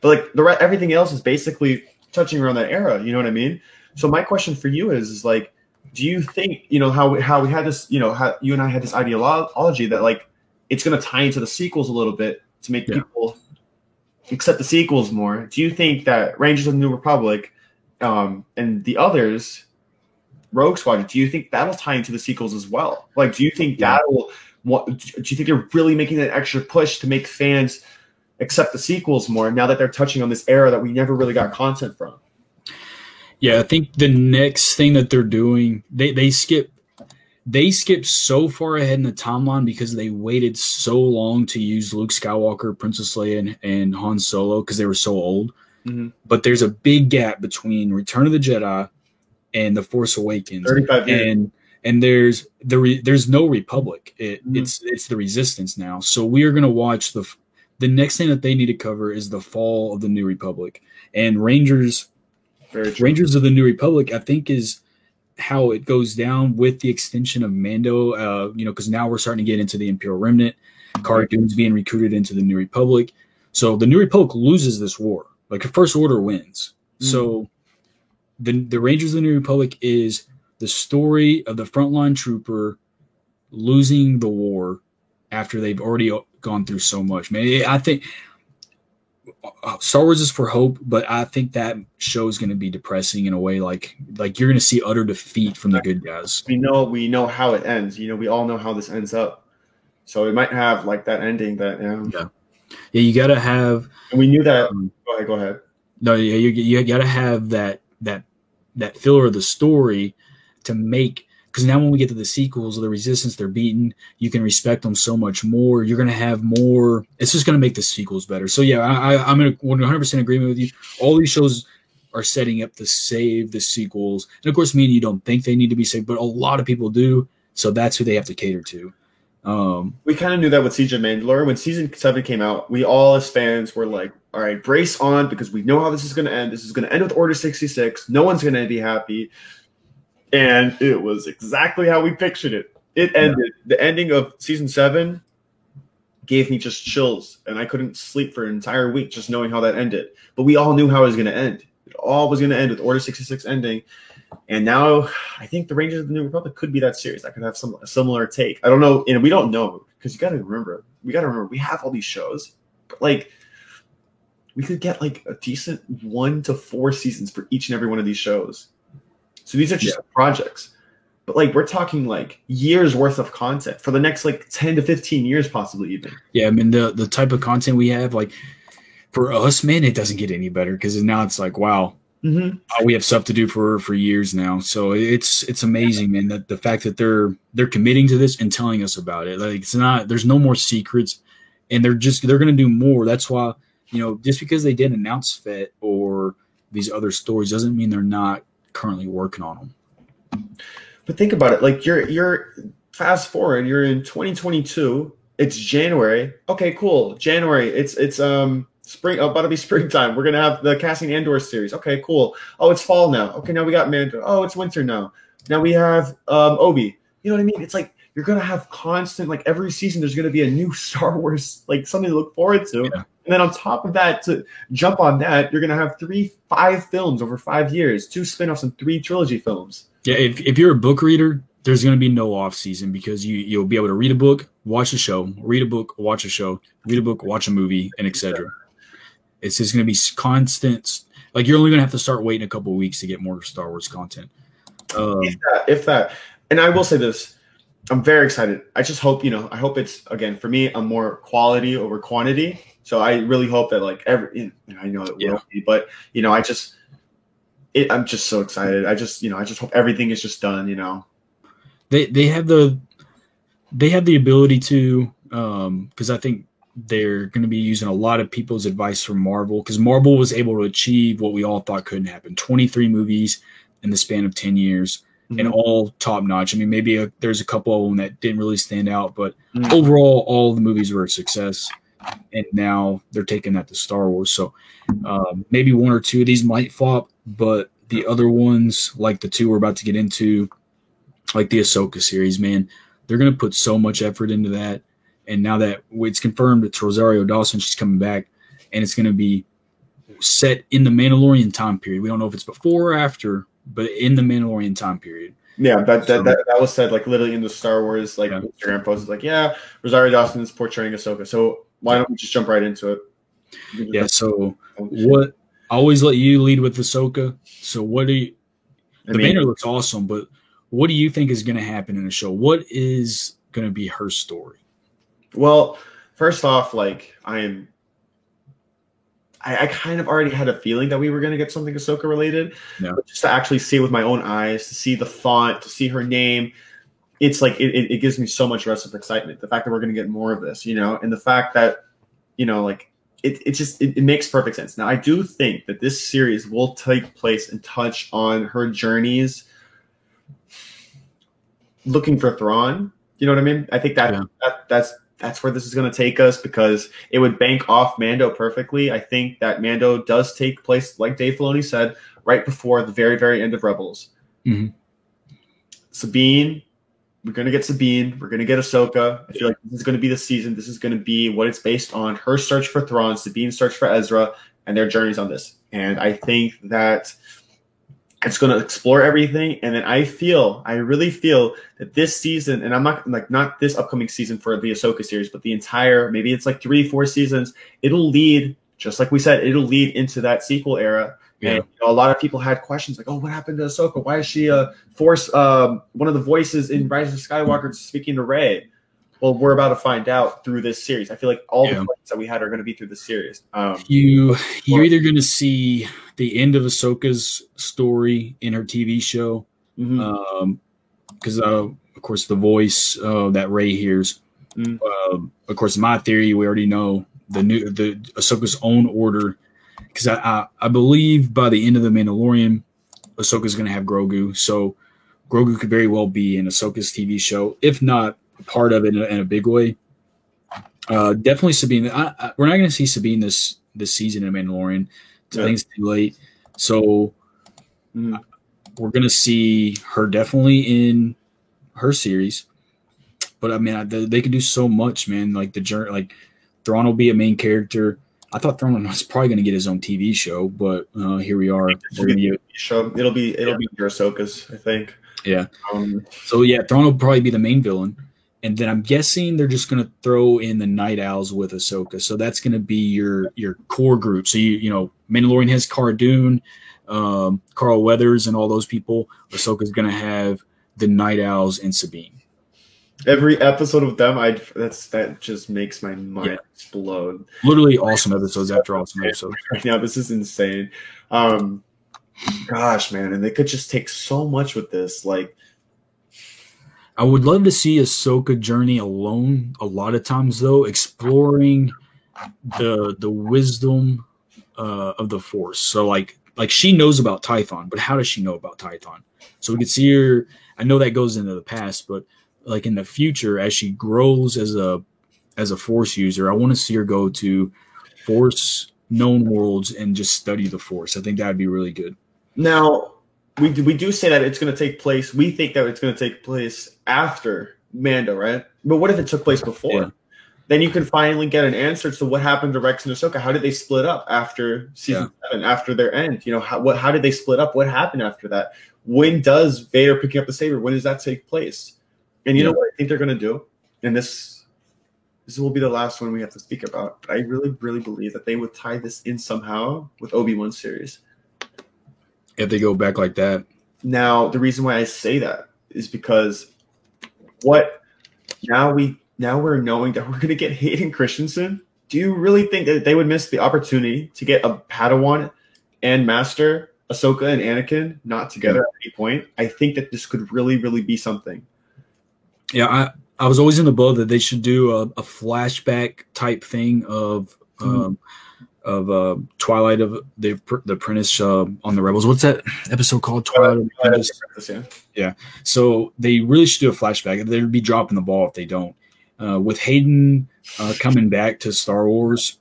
But like everything else is basically touching around that era. You know what I mean? So my question for you is like, do you think, how we had this, how you and I had this ideology that like it's going to tie into the sequels a little bit to make people accept the sequels more? Do you think that Rangers of the New Republic and the others, Rogue Squadron, do you think that'll tie into the sequels as well? Like, do you think do you think they're really making that extra push to make fans accept the sequels more now that they're touching on this era that we never really got content from? Yeah, I think the next thing that they're doing, they skip so far ahead in the timeline because they waited so long to use Luke Skywalker, Princess Leia, and Han Solo because they were so old. Mm-hmm. But there's a big gap between Return of the Jedi and The Force Awakens. 35 years. And and there's no Republic. It's the Resistance now. So we are going to watch the next thing that they need to cover is the fall of the New Republic, and Rangers of the New Republic, I think, is how it goes down with the extension of Mando. Because now we're starting to get into the Imperial Remnant. Cara Dune's being recruited into the New Republic. So the New Republic loses this war. Like the First Order wins. So the Rangers of the New Republic is the story of the frontline trooper losing the war after they've already gone through so much. Man, I think Star Wars is for hope, but I think that show is going to be depressing in a way. Like you're going to see utter defeat from the good guys. We know how it ends. We all know how this ends up. So it might have like that ending that yeah, you got to have. And we knew that. Go ahead. No, yeah, you got to have that filler of the story to make. Because now when we get to the sequels of the Resistance, they're beaten. You can respect them so much more. You're going to have more. It's just going to make the sequels better. So, yeah, I'm in 100% agreement with you. All these shows are setting up to save the sequels. And, of course, me and you don't think they need to be saved, but a lot of people do. So that's who they have to cater to. We kind of knew that with Siege of Mandalore. When Season 7 came out, we all as fans were like, all right, brace on because we know how this is going to end. This is going to end with Order 66. No one's going to be happy. And it was exactly how we pictured it. It ended. The ending of Season 7 gave me just chills, and I couldn't sleep for an entire week just knowing how that ended. But we all knew how it was going to end. It all was going to end with Order 66 ending. And now I think the Rangers of the New Republic could be that series. That could have a similar take. I don't know, and we don't know because you got to remember we have all these shows, but like we could get like a decent 1 to 4 seasons for each and every one of these shows. So these are just projects, but like we're talking like years worth of content for the next like 10 to 15 years, possibly even. Yeah, I mean the type of content we have, like for us, man, it doesn't get any better because now it's like, wow, we have stuff to do for years now. So it's amazing, man. That the fact that they're committing to this and telling us about it, like there's no more secrets, and they're going to do more. That's why just because they didn't announce Fett or these other stories doesn't mean they're not currently working on them. But think about it, like you're fast forward, you're in 2022, it's January. Okay, cool. January, it's spring, about to be springtime. We're gonna have the Cassian Andor series. Okay, cool. Oh, it's fall now. Okay, now we got Mando. Oh, it's winter now. Now we have Obi. You know what I mean? It's like you're gonna have constant, like every season there's gonna be a new Star Wars, like something to look forward to. Yeah. And then on top of that, to jump on that, you're going to have 5 films over 5 years, 2 spinoffs and 3 trilogy films. Yeah, if you're a book reader, there's going to be no off season because you'll be able to read a book, watch a show, read a book, watch a show, read a book, watch a movie, and etc. It's just going to be constant. Like you're only going to have to start waiting a couple of weeks to get more Star Wars content. If that. And I will say this. I'm very excited. I just hope, I hope it's, again, for me, a more quality over quantity. So I really hope that like I know it will be, but I'm just so excited. I just hope everything is just done. They have the ability to because I think they're going to be using a lot of people's advice from Marvel because Marvel was able to achieve what we all thought couldn't happen: 23 movies in the span of 10 years. And all top notch. I mean, maybe there's a couple of them that didn't really stand out, but overall, all the movies were a success. And now they're taking that to Star Wars. So maybe 1 or 2 of these might flop, but the other ones, like the 2 we're about to get into, like the Ahsoka series, man, they're going to put so much effort into that. And now that it's confirmed it's Rosario Dawson, she's coming back, and it's going to be set in the Mandalorian time period. We don't know if it's before or after, but in the Mandalorian time period. Yeah, that was said like literally in the Star Wars Instagram post. It's like, Rosario Dawson is portraying Ahsoka. So why don't we just jump right into it? Yeah. So what? I always let you lead with Ahsoka. So what do you? The banner looks awesome, but what do you think is going to happen in the show? What is going to be her story? Well, first off, like I kind of already had a feeling that we were going to get something Ahsoka related. Yeah. But just to actually see it with my own eyes, to see the font, to see her name, it's like it gives me so much rest of excitement. The fact that we're going to get more of this, and the fact that, like it makes perfect sense. Now, I do think that this series will take place and touch on her journeys looking for Thrawn. You know what I mean? I think that's where this is going to take us, because it would bank off Mando perfectly. I think that Mando does take place, like Dave Filoni said, right before the very, very end of Rebels. Mm-hmm. Sabine, we're going to get Sabine. We're going to get Ahsoka. I feel like this is going to be the season. This is going to be what it's based on. Her search for Thrawn, Sabine's search for Ezra, and their journeys on this. And I think that it's going to explore everything. And then I really feel that this season, and I'm not this upcoming season for the Ahsoka series, but the entire, maybe it's like 3-4 seasons, it'll lead, just like we said, it'll lead into that sequel era. Yeah. And a lot of people had questions like, oh, what happened to Ahsoka? Why is she one of the voices in Rise of Skywalker speaking to Rey? Well, we're about to find out through this series. I feel like all the questions that we had are going to be through the series. You're either going to see the end of Ahsoka's story in her TV show, because of course the voice that Rey hears. Of course, my theory, we already know the Ahsoka's own order, because I believe by the end of the Mandalorian, Ahsoka's going to have Grogu, so Grogu could very well be in Ahsoka's TV show, if not part of it in a big way. Definitely Sabine. We're not going to see Sabine this season in Mandalorian. I think it's too late. So we're going to see her definitely in her series. But I mean, they can do so much, man. Like the journey, like Thrawn will be a main character. I thought Thrawn was probably going to get his own TV show, but here we are. It'll be your Ahsoka's, I think. Yeah. So yeah, Thrawn will probably be the main villain. And then I'm guessing they're just going to throw in the Night Owls with Ahsoka. So that's going to be your core group. So, you know, Mandalorian has Cara Dune, Carl Weathers, and all those people. Ahsoka's going to have the Night Owls and Sabine. Every episode of them, that just makes my mind explode. Literally awesome episodes after awesome episodes. Yeah, this is insane. Gosh, man. And they could just take so much with this. Like, I would love to see Ahsoka journey alone a lot of times, though, exploring the wisdom of the Force. So, like she knows about Tython, but how does she know about Tython? So we could see her. I know that goes into the past, but like in the future, as she grows as a Force user, I want to see her go to Force known worlds and just study the Force. I think that would be really good. Now, we do say that it's going to take place. We think that it's going to take place after Mando, right? But what if it took place before? Yeah. Then you can finally get an answer to what happened to Rex and Ahsoka. How did they split up after season 7, after their end? You know, how did they split up? What happened after that? When does Vader picking up the saber? When does that take place? And you know what I think they're going to do? And this will be the last one we have to speak about. I really, really believe that they would tie this in somehow with Obi-Wan series. If they go back like that. Now, the reason why I say that is because now we're knowing that we're going to get Hayden Christensen. Do you really think that they would miss the opportunity to get a Padawan and Master, Ahsoka and Anakin, not together at any point? I think that this could really, really be something. Yeah, I was always in the boat that they should do a flashback type thing of Twilight of the Apprentice on the Rebels. What's that episode called? Twilight of the Apprentice. Yeah. So they really should do a flashback. They'd be dropping the ball if they don't. With Hayden coming back to Star Wars,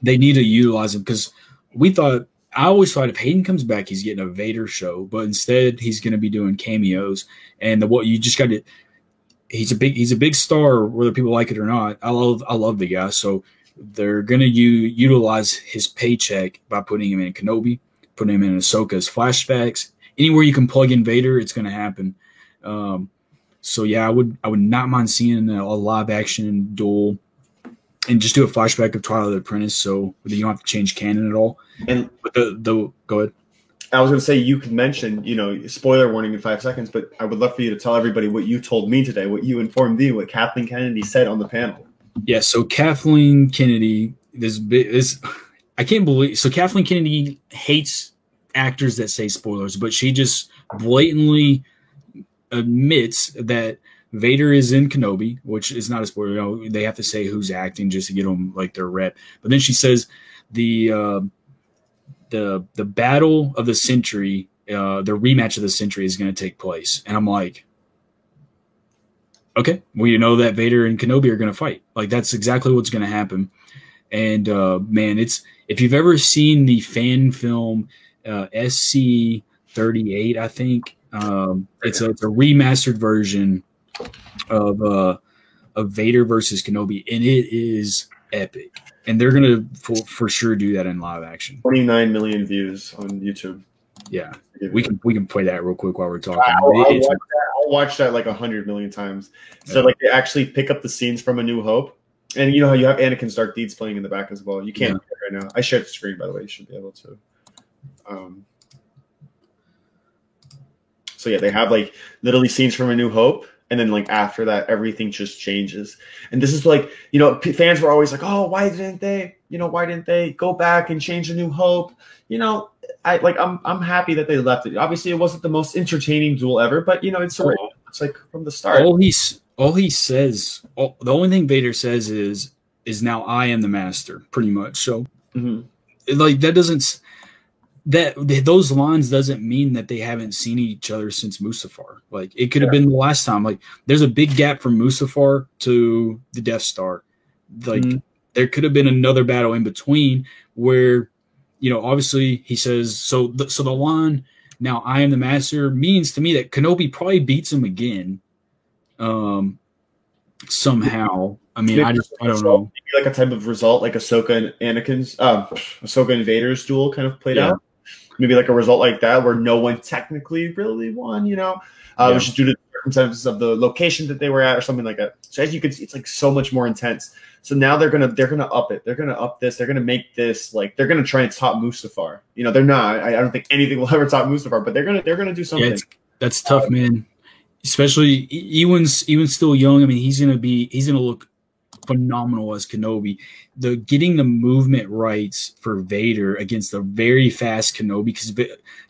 they need to utilize him, because I always thought if Hayden comes back, he's getting a Vader show, but instead he's going to be doing cameos. And you just got to. He's a big star, whether people like it or not. I love the guy. So they're going to utilize his paycheck by putting him in Kenobi, putting him in Ahsoka's flashbacks. Anywhere you can plug in Vader, it's going to happen. So yeah, I would not mind seeing a live action duel and just do a flashback of Twilight of the Apprentice, so you don't have to change canon at all. And go ahead. I was going to say, you could mention, spoiler warning in 5 seconds, but I would love for you to tell everybody what you told me today, what you informed me, what Kathleen Kennedy said on the panel. Yeah, so Kathleen Kennedy, I can't believe. So Kathleen Kennedy hates actors that say spoilers, but she just blatantly admits that Vader is in Kenobi, which is not a spoiler. They have to say who's acting just to get them like their rep. But then she says the battle of the century, the rematch of the century is going to take place, and I'm like, Okay, well, you know that Vader and Kenobi are going to fight. Like that's exactly what's going to happen. And man, it's if you've ever seen the fan film SC-38, I think it's a remastered version of Vader versus Kenobi, and it is epic. And they're gonna for sure do that in live action. 29 million views on YouTube. Yeah, we can play that real quick while we're talking. I'll watch that like 100 million times. So like they actually pick up the scenes from A New Hope, and you know how you have Anakin's Dark Deeds playing in the back as well. You can't do it right now. I shared the screen, by the way. You should be able to. So yeah, they have like literally scenes from A New Hope. And then, like, after that, everything just changes. And this is like, you know, fans were always like, oh, why didn't they go back and change A New Hope? You know, I'm happy that they left it. Obviously, it wasn't the most entertaining duel ever, but, you know, it's like from the start. All he says, the only thing Vader says is now I am the master, pretty much. So, like, that doesn't... those lines doesn't mean that they haven't seen each other since Mustafar. Like it could have been the last time. Like there's a big gap from Mustafar to the Death Star. Like there could have been another battle in between where, you know, obviously he says so. The line now I am the master means to me that Kenobi probably beats him again, somehow. I mean, I don't know. Maybe like a type of result like Ahsoka and Ahsoka and Vader's duel kind of played out. Maybe like a result like that where no one technically really won, you know, which is due to the circumstances of the location that they were at or something like that. So as you can see, it's like so much more intense. So now they're gonna up it. They're gonna up this. They're gonna make this like they're gonna try and top Mustafar. You know, they're not. I don't think anything will ever top Mustafar, but they're gonna do something. Yeah, that's tough, man. Especially Ewan's still young. I mean, he's gonna look phenomenal as Kenobi. Getting the movement rights for Vader against a very fast Kenobi, because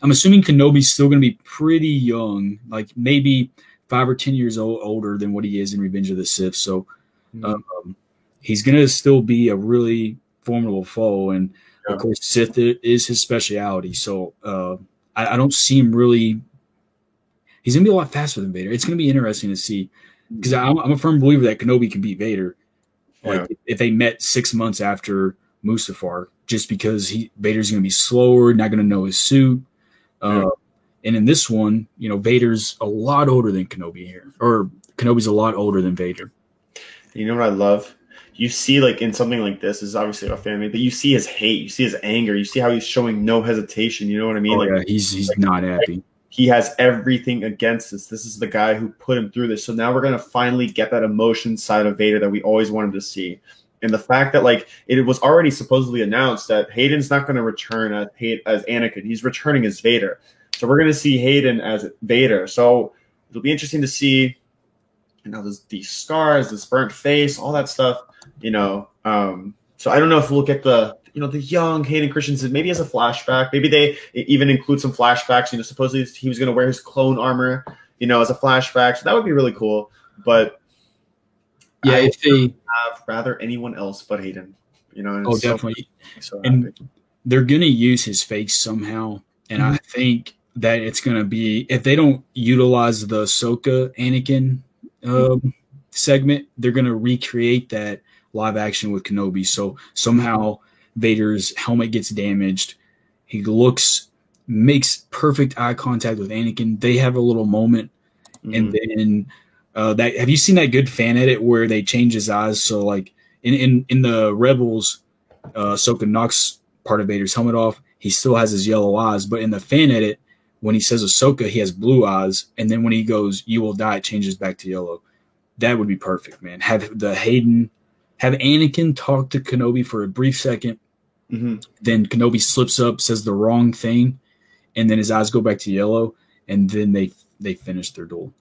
I'm assuming Kenobi's still going to be pretty young, like maybe 5 or 10 years older than what he is in Revenge of the Sith. So he's going to still be a really formidable foe, and of course Sith is his specialty. So I don't see him really. He's going to be a lot faster than Vader. It's going to be interesting to see, because I'm a firm believer that Kenobi can beat Vader. Like if they met 6 months after Mustafar, just because Vader's going to be slower, not going to know his suit. And in this one, you know, Vader's a lot older than Kenobi here, or Kenobi's a lot older than Vader. You know what I love? You see, like in something like this is obviously a fan made, but you see his hate, you see his anger, you see how he's showing no hesitation. You know what I mean? Oh, yeah, he's like, not happy. He has everything against us. This is the guy who put him through this. So now we're going to finally get that emotion side of Vader that we always wanted to see. And the fact that like it was already supposedly announced that Hayden's not going to return as Anakin. He's returning as Vader. So we're going to see Hayden as Vader. So it'll be interesting to see, you know, these scars, this burnt face, all that stuff, you know. So I don't know if we'll get the young Hayden Christensen, maybe as a flashback. Maybe they even include some flashbacks. You know, supposedly he was going to wear his clone armor, you know, as a flashback. So that would be really cool. But yeah, if they have rather anyone else but Hayden, you know. Oh, definitely. And they're going to use his face somehow. And I think that it's going to be, if they don't utilize the Ahsoka Anakin segment, they're going to recreate that live action with Kenobi. So somehow Vader's helmet gets damaged. He makes perfect eye contact with Anakin. They have a little moment. And then have you seen that good fan edit where they change his eyes? So like in the Rebels, Ahsoka knocks part of Vader's helmet off. He still has his yellow eyes, but in the fan edit, when he says Ahsoka, he has blue eyes. And then when he goes, "You will die," it changes back to yellow. That would be perfect, man. Have Anakin talk to Kenobi for a brief second. Then Kenobi slips up, says the wrong thing, and then his eyes go back to yellow, and then they finish their duel.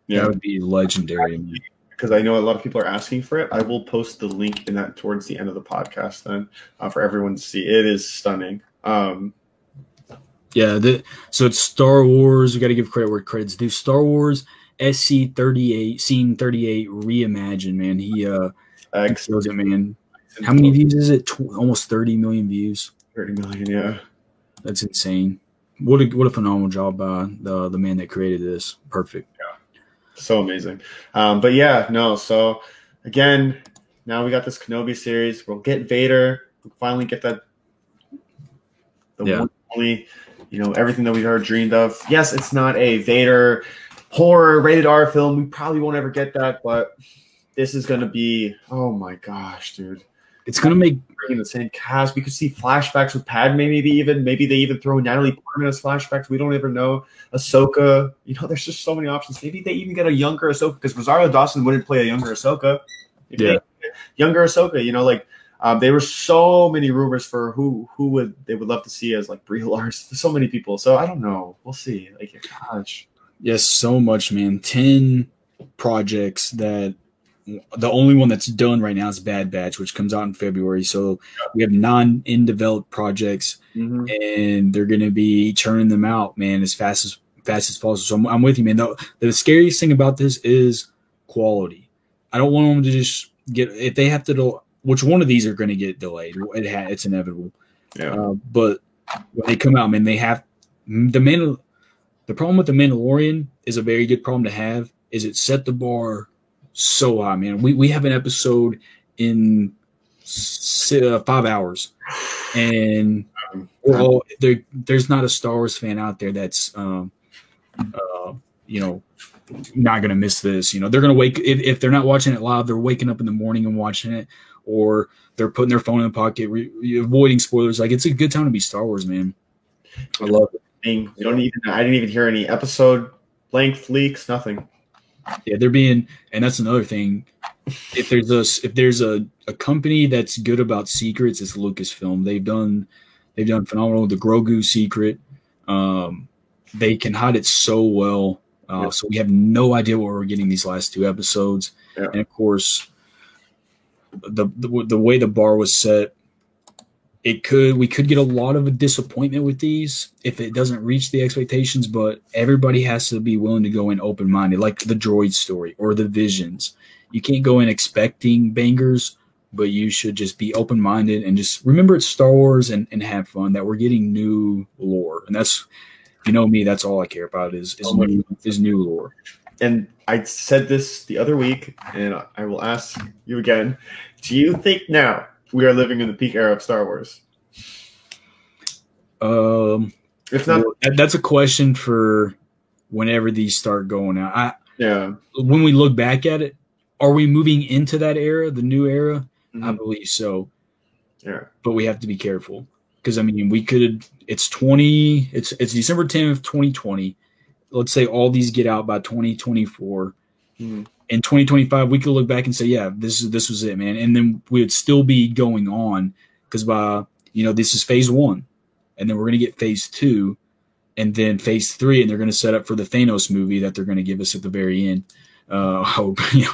Yeah, that would be legendary. Because I know a lot of people are asking for it. I will post the link in that towards the end of the podcast then for everyone to see. It is stunning. Yeah, so it's Star Wars. We got to give credit where credit's due. Star Wars SC-38, Scene 38 reimagined, man. He shows it, man. How many views is it? Almost 30 million views. 30 million, yeah. That's insane. What a phenomenal job by the man that created this. Perfect. So amazing. But yeah, no. So again, now we got this Kenobi series. We'll get Vader. We'll finally get that. The one only, everything that we heard dreamed of. Yes, it's not a Vader horror rated R film. We probably won't ever get that, but this is going to be, oh my gosh, dude. It's going to make bringing the same cast. We could see flashbacks with Padme, maybe they even throw Natalie Portman as flashbacks. We don't ever know. Ahsoka, there's just so many options. Maybe they even get a younger Ahsoka, because Rosario Dawson wouldn't play a younger Ahsoka. Younger Ahsoka, there were so many rumors for who they would love to see as like Brie Larson. So many people. So I don't know. We'll see. Gosh. Yes, so much, man. 10 projects that the only one that's done right now is Bad Batch, which comes out in February. So we have 9 in-developed projects, and they're going to be churning them out, man, as fast as possible. So I'm with you, man. The scariest thing about this is quality. I don't want them to just get – if they have to do – which one of these are going to get delayed. It's inevitable. Yeah. But when they come out, man, they have – the problem with The Mandalorian is a very good problem to have, is it set the bar – so high, man. We have an episode in 5 hours, and there's not a Star Wars fan out there that's not gonna miss this. They're gonna wake if they're not watching it live, they're waking up in the morning and watching it, or they're putting their phone in the pocket, avoiding spoilers. It's a good time to be Star Wars, man. I love it. I didn't even hear any episode length leaks, nothing. Yeah, they're being, and that's another thing. If there's a company that's good about secrets, it's Lucasfilm. They've done phenomenal with the Grogu secret. They can hide it so well. So we have no idea what we're getting these last 2 episodes. Yeah. And of course, the way the bar was set, we could get a lot of a disappointment with these if it doesn't reach the expectations, but everybody has to be willing to go in open-minded, like the Droid story or the Visions. You can't go in expecting bangers, but you should just be open-minded and just remember it's Star Wars and have fun, that we're getting new lore. And that's, me, that's all I care about is new lore. And I said this the other week, and I will ask you again. Do you think now we are living in the peak era of Star Wars? If not, that's a question for whenever these start going out. When we look back at it, are we moving into that era, the new era? Mm-hmm. I believe so. Yeah, but we have to be careful because we could. It's December 10th, 2020. Let's say all these get out by 2024. Mm-hmm. In 2025, we could look back and say, yeah, this was it, man. And then we would still be going on because by, this is phase 1. And then we're going to get phase 2 and then phase 3. And they're going to set up for the Thanos movie that they're going to give us at the very end.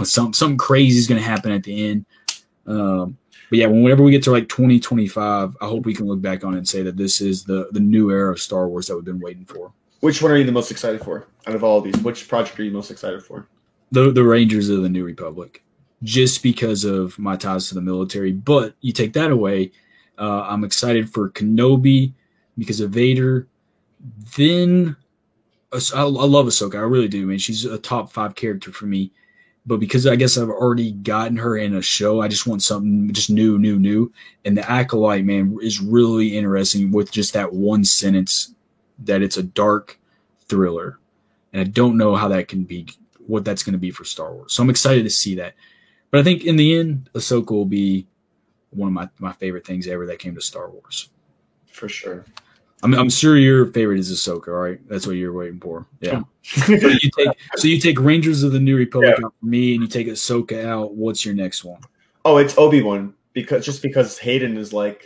Something crazy is going to happen at the end. But yeah, whenever we get to 2025, I hope we can look back on it and say that this is the new era of Star Wars that we've been waiting for. Which one are you the most excited for out of all of these? Which project are you most excited for? The Rangers of the New Republic, just because of my ties to the military. But you take that away, I'm excited for Kenobi because of Vader. Then I love Ahsoka. I really do, man. She's a top 5 character for me. But because I guess I've already gotten her in a show, I just want something just new. And the Acolyte, man, is really interesting with just that one sentence that it's a dark thriller. And I don't know how that can be, what that's going to be for Star Wars. So I'm excited to see that. But I think in the end, Ahsoka will be one of my favorite things ever that came to Star Wars. For sure. I'm sure your favorite is Ahsoka, right? That's what you're waiting for. Yeah. So you take Rangers of the New Republic out for me, and you take Ahsoka out. What's your next one? Oh, it's Obi-Wan because Hayden is Hayden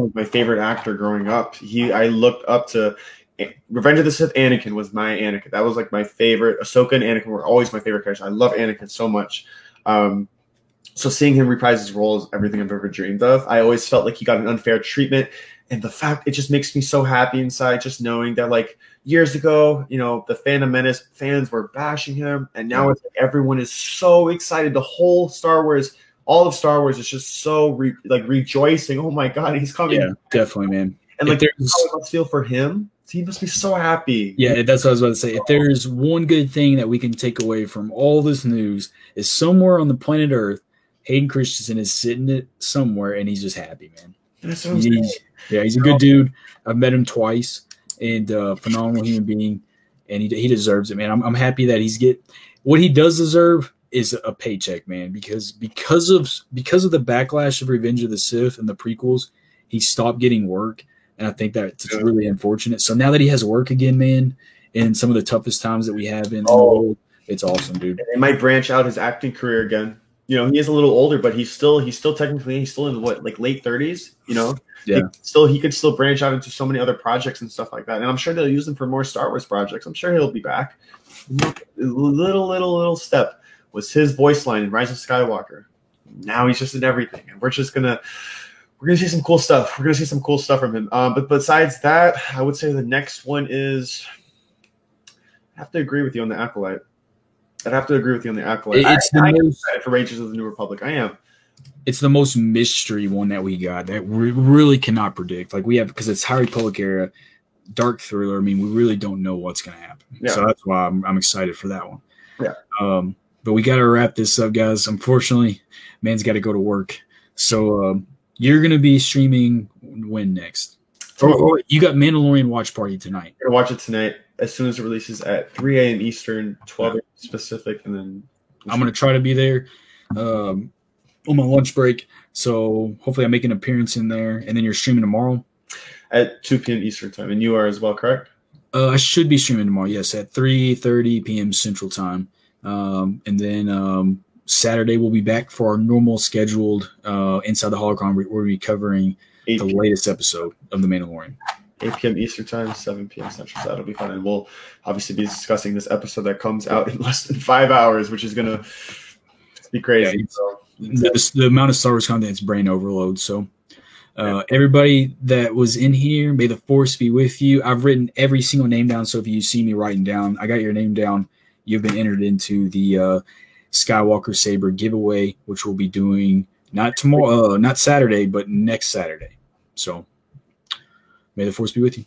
was my favorite actor growing up. I looked up to Revenge of the Sith. Anakin was my Anakin. That was my favorite. Ahsoka and Anakin were always my favorite characters. I love Anakin so much. So seeing him reprise his role is everything I've ever dreamed of. I always felt like he got an unfair treatment. And the fact, it just makes me so happy inside just knowing that years ago, the Phantom Menace fans were bashing him. And now it's everyone is so excited. The whole Star Wars, all of Star Wars is just so rejoicing. Oh my God, he's coming. Yeah, definitely, man. And how it must feel for him He must be so happy. Yeah, that's what I was about to say. If there's one good thing that we can take away from all this news, is somewhere on the planet Earth, Hayden Christensen is sitting it somewhere and he's just happy, man. That's what I'm saying. He's a good dude. I've met him twice, and phenomenal human being, and he deserves it, man. I'm happy that what he does deserve is a paycheck, man, because of the backlash of Revenge of the Sith and the prequels, he stopped getting work, and I think that's really unfortunate. So now that he has work again, man, in some of the toughest times that we have in the world, it's awesome, dude. They might branch out his acting career again. He is a little older, but he's still technically in late 30s, Yeah. He could still branch out into so many other projects and stuff like that. And I'm sure they'll use him for more Star Wars projects. I'm sure he'll be back. Little step was his voice line in Rise of Skywalker. Now he's just in everything. And we're gonna see some cool stuff. We're gonna see some cool stuff from him. But besides that, I would say the next one is I have to agree with you on the Acolyte. I'm excited for Rangers of the New Republic. I am. It's the most mystery one that we got that we really cannot predict. Like we have, because it's High Republic era, dark thriller. I mean, we really don't know what's going to happen. Yeah. So that's why I'm excited for that one. Yeah. But we got to wrap this up, guys. Unfortunately, man's got to go to work. So you're going to be streaming when next? Or you got Mandalorian watch party tonight. I'm going to watch it tonight as soon as it releases at 3 a.m. Eastern, 12 a.m. Pacific, and then I'm going to try to be there on my lunch break. So hopefully I make an appearance in there. And then you're streaming tomorrow? At 2 p.m. Eastern time. And you are as well, correct? I should be streaming tomorrow, yes, at 3:30 p.m. Central Time. And then Saturday we'll be back for our normal scheduled Inside the Holocron. We'll be covering the latest episode of The Mandalorian. 8 p.m. Eastern Time, 7 p.m. Central. So that'll be fun. And we'll obviously be discussing this episode that comes out in less than 5 hours, which is going to be crazy. Yeah, the amount of Star Wars content is brain overload. So everybody that was in here, may the Force be with you. I've written every single name down. So if you see me writing down, I got your name down. You've been entered into the Skywalker Saber giveaway, which we'll be doing not tomorrow, not Saturday, but next Saturday. So may the Force be with you.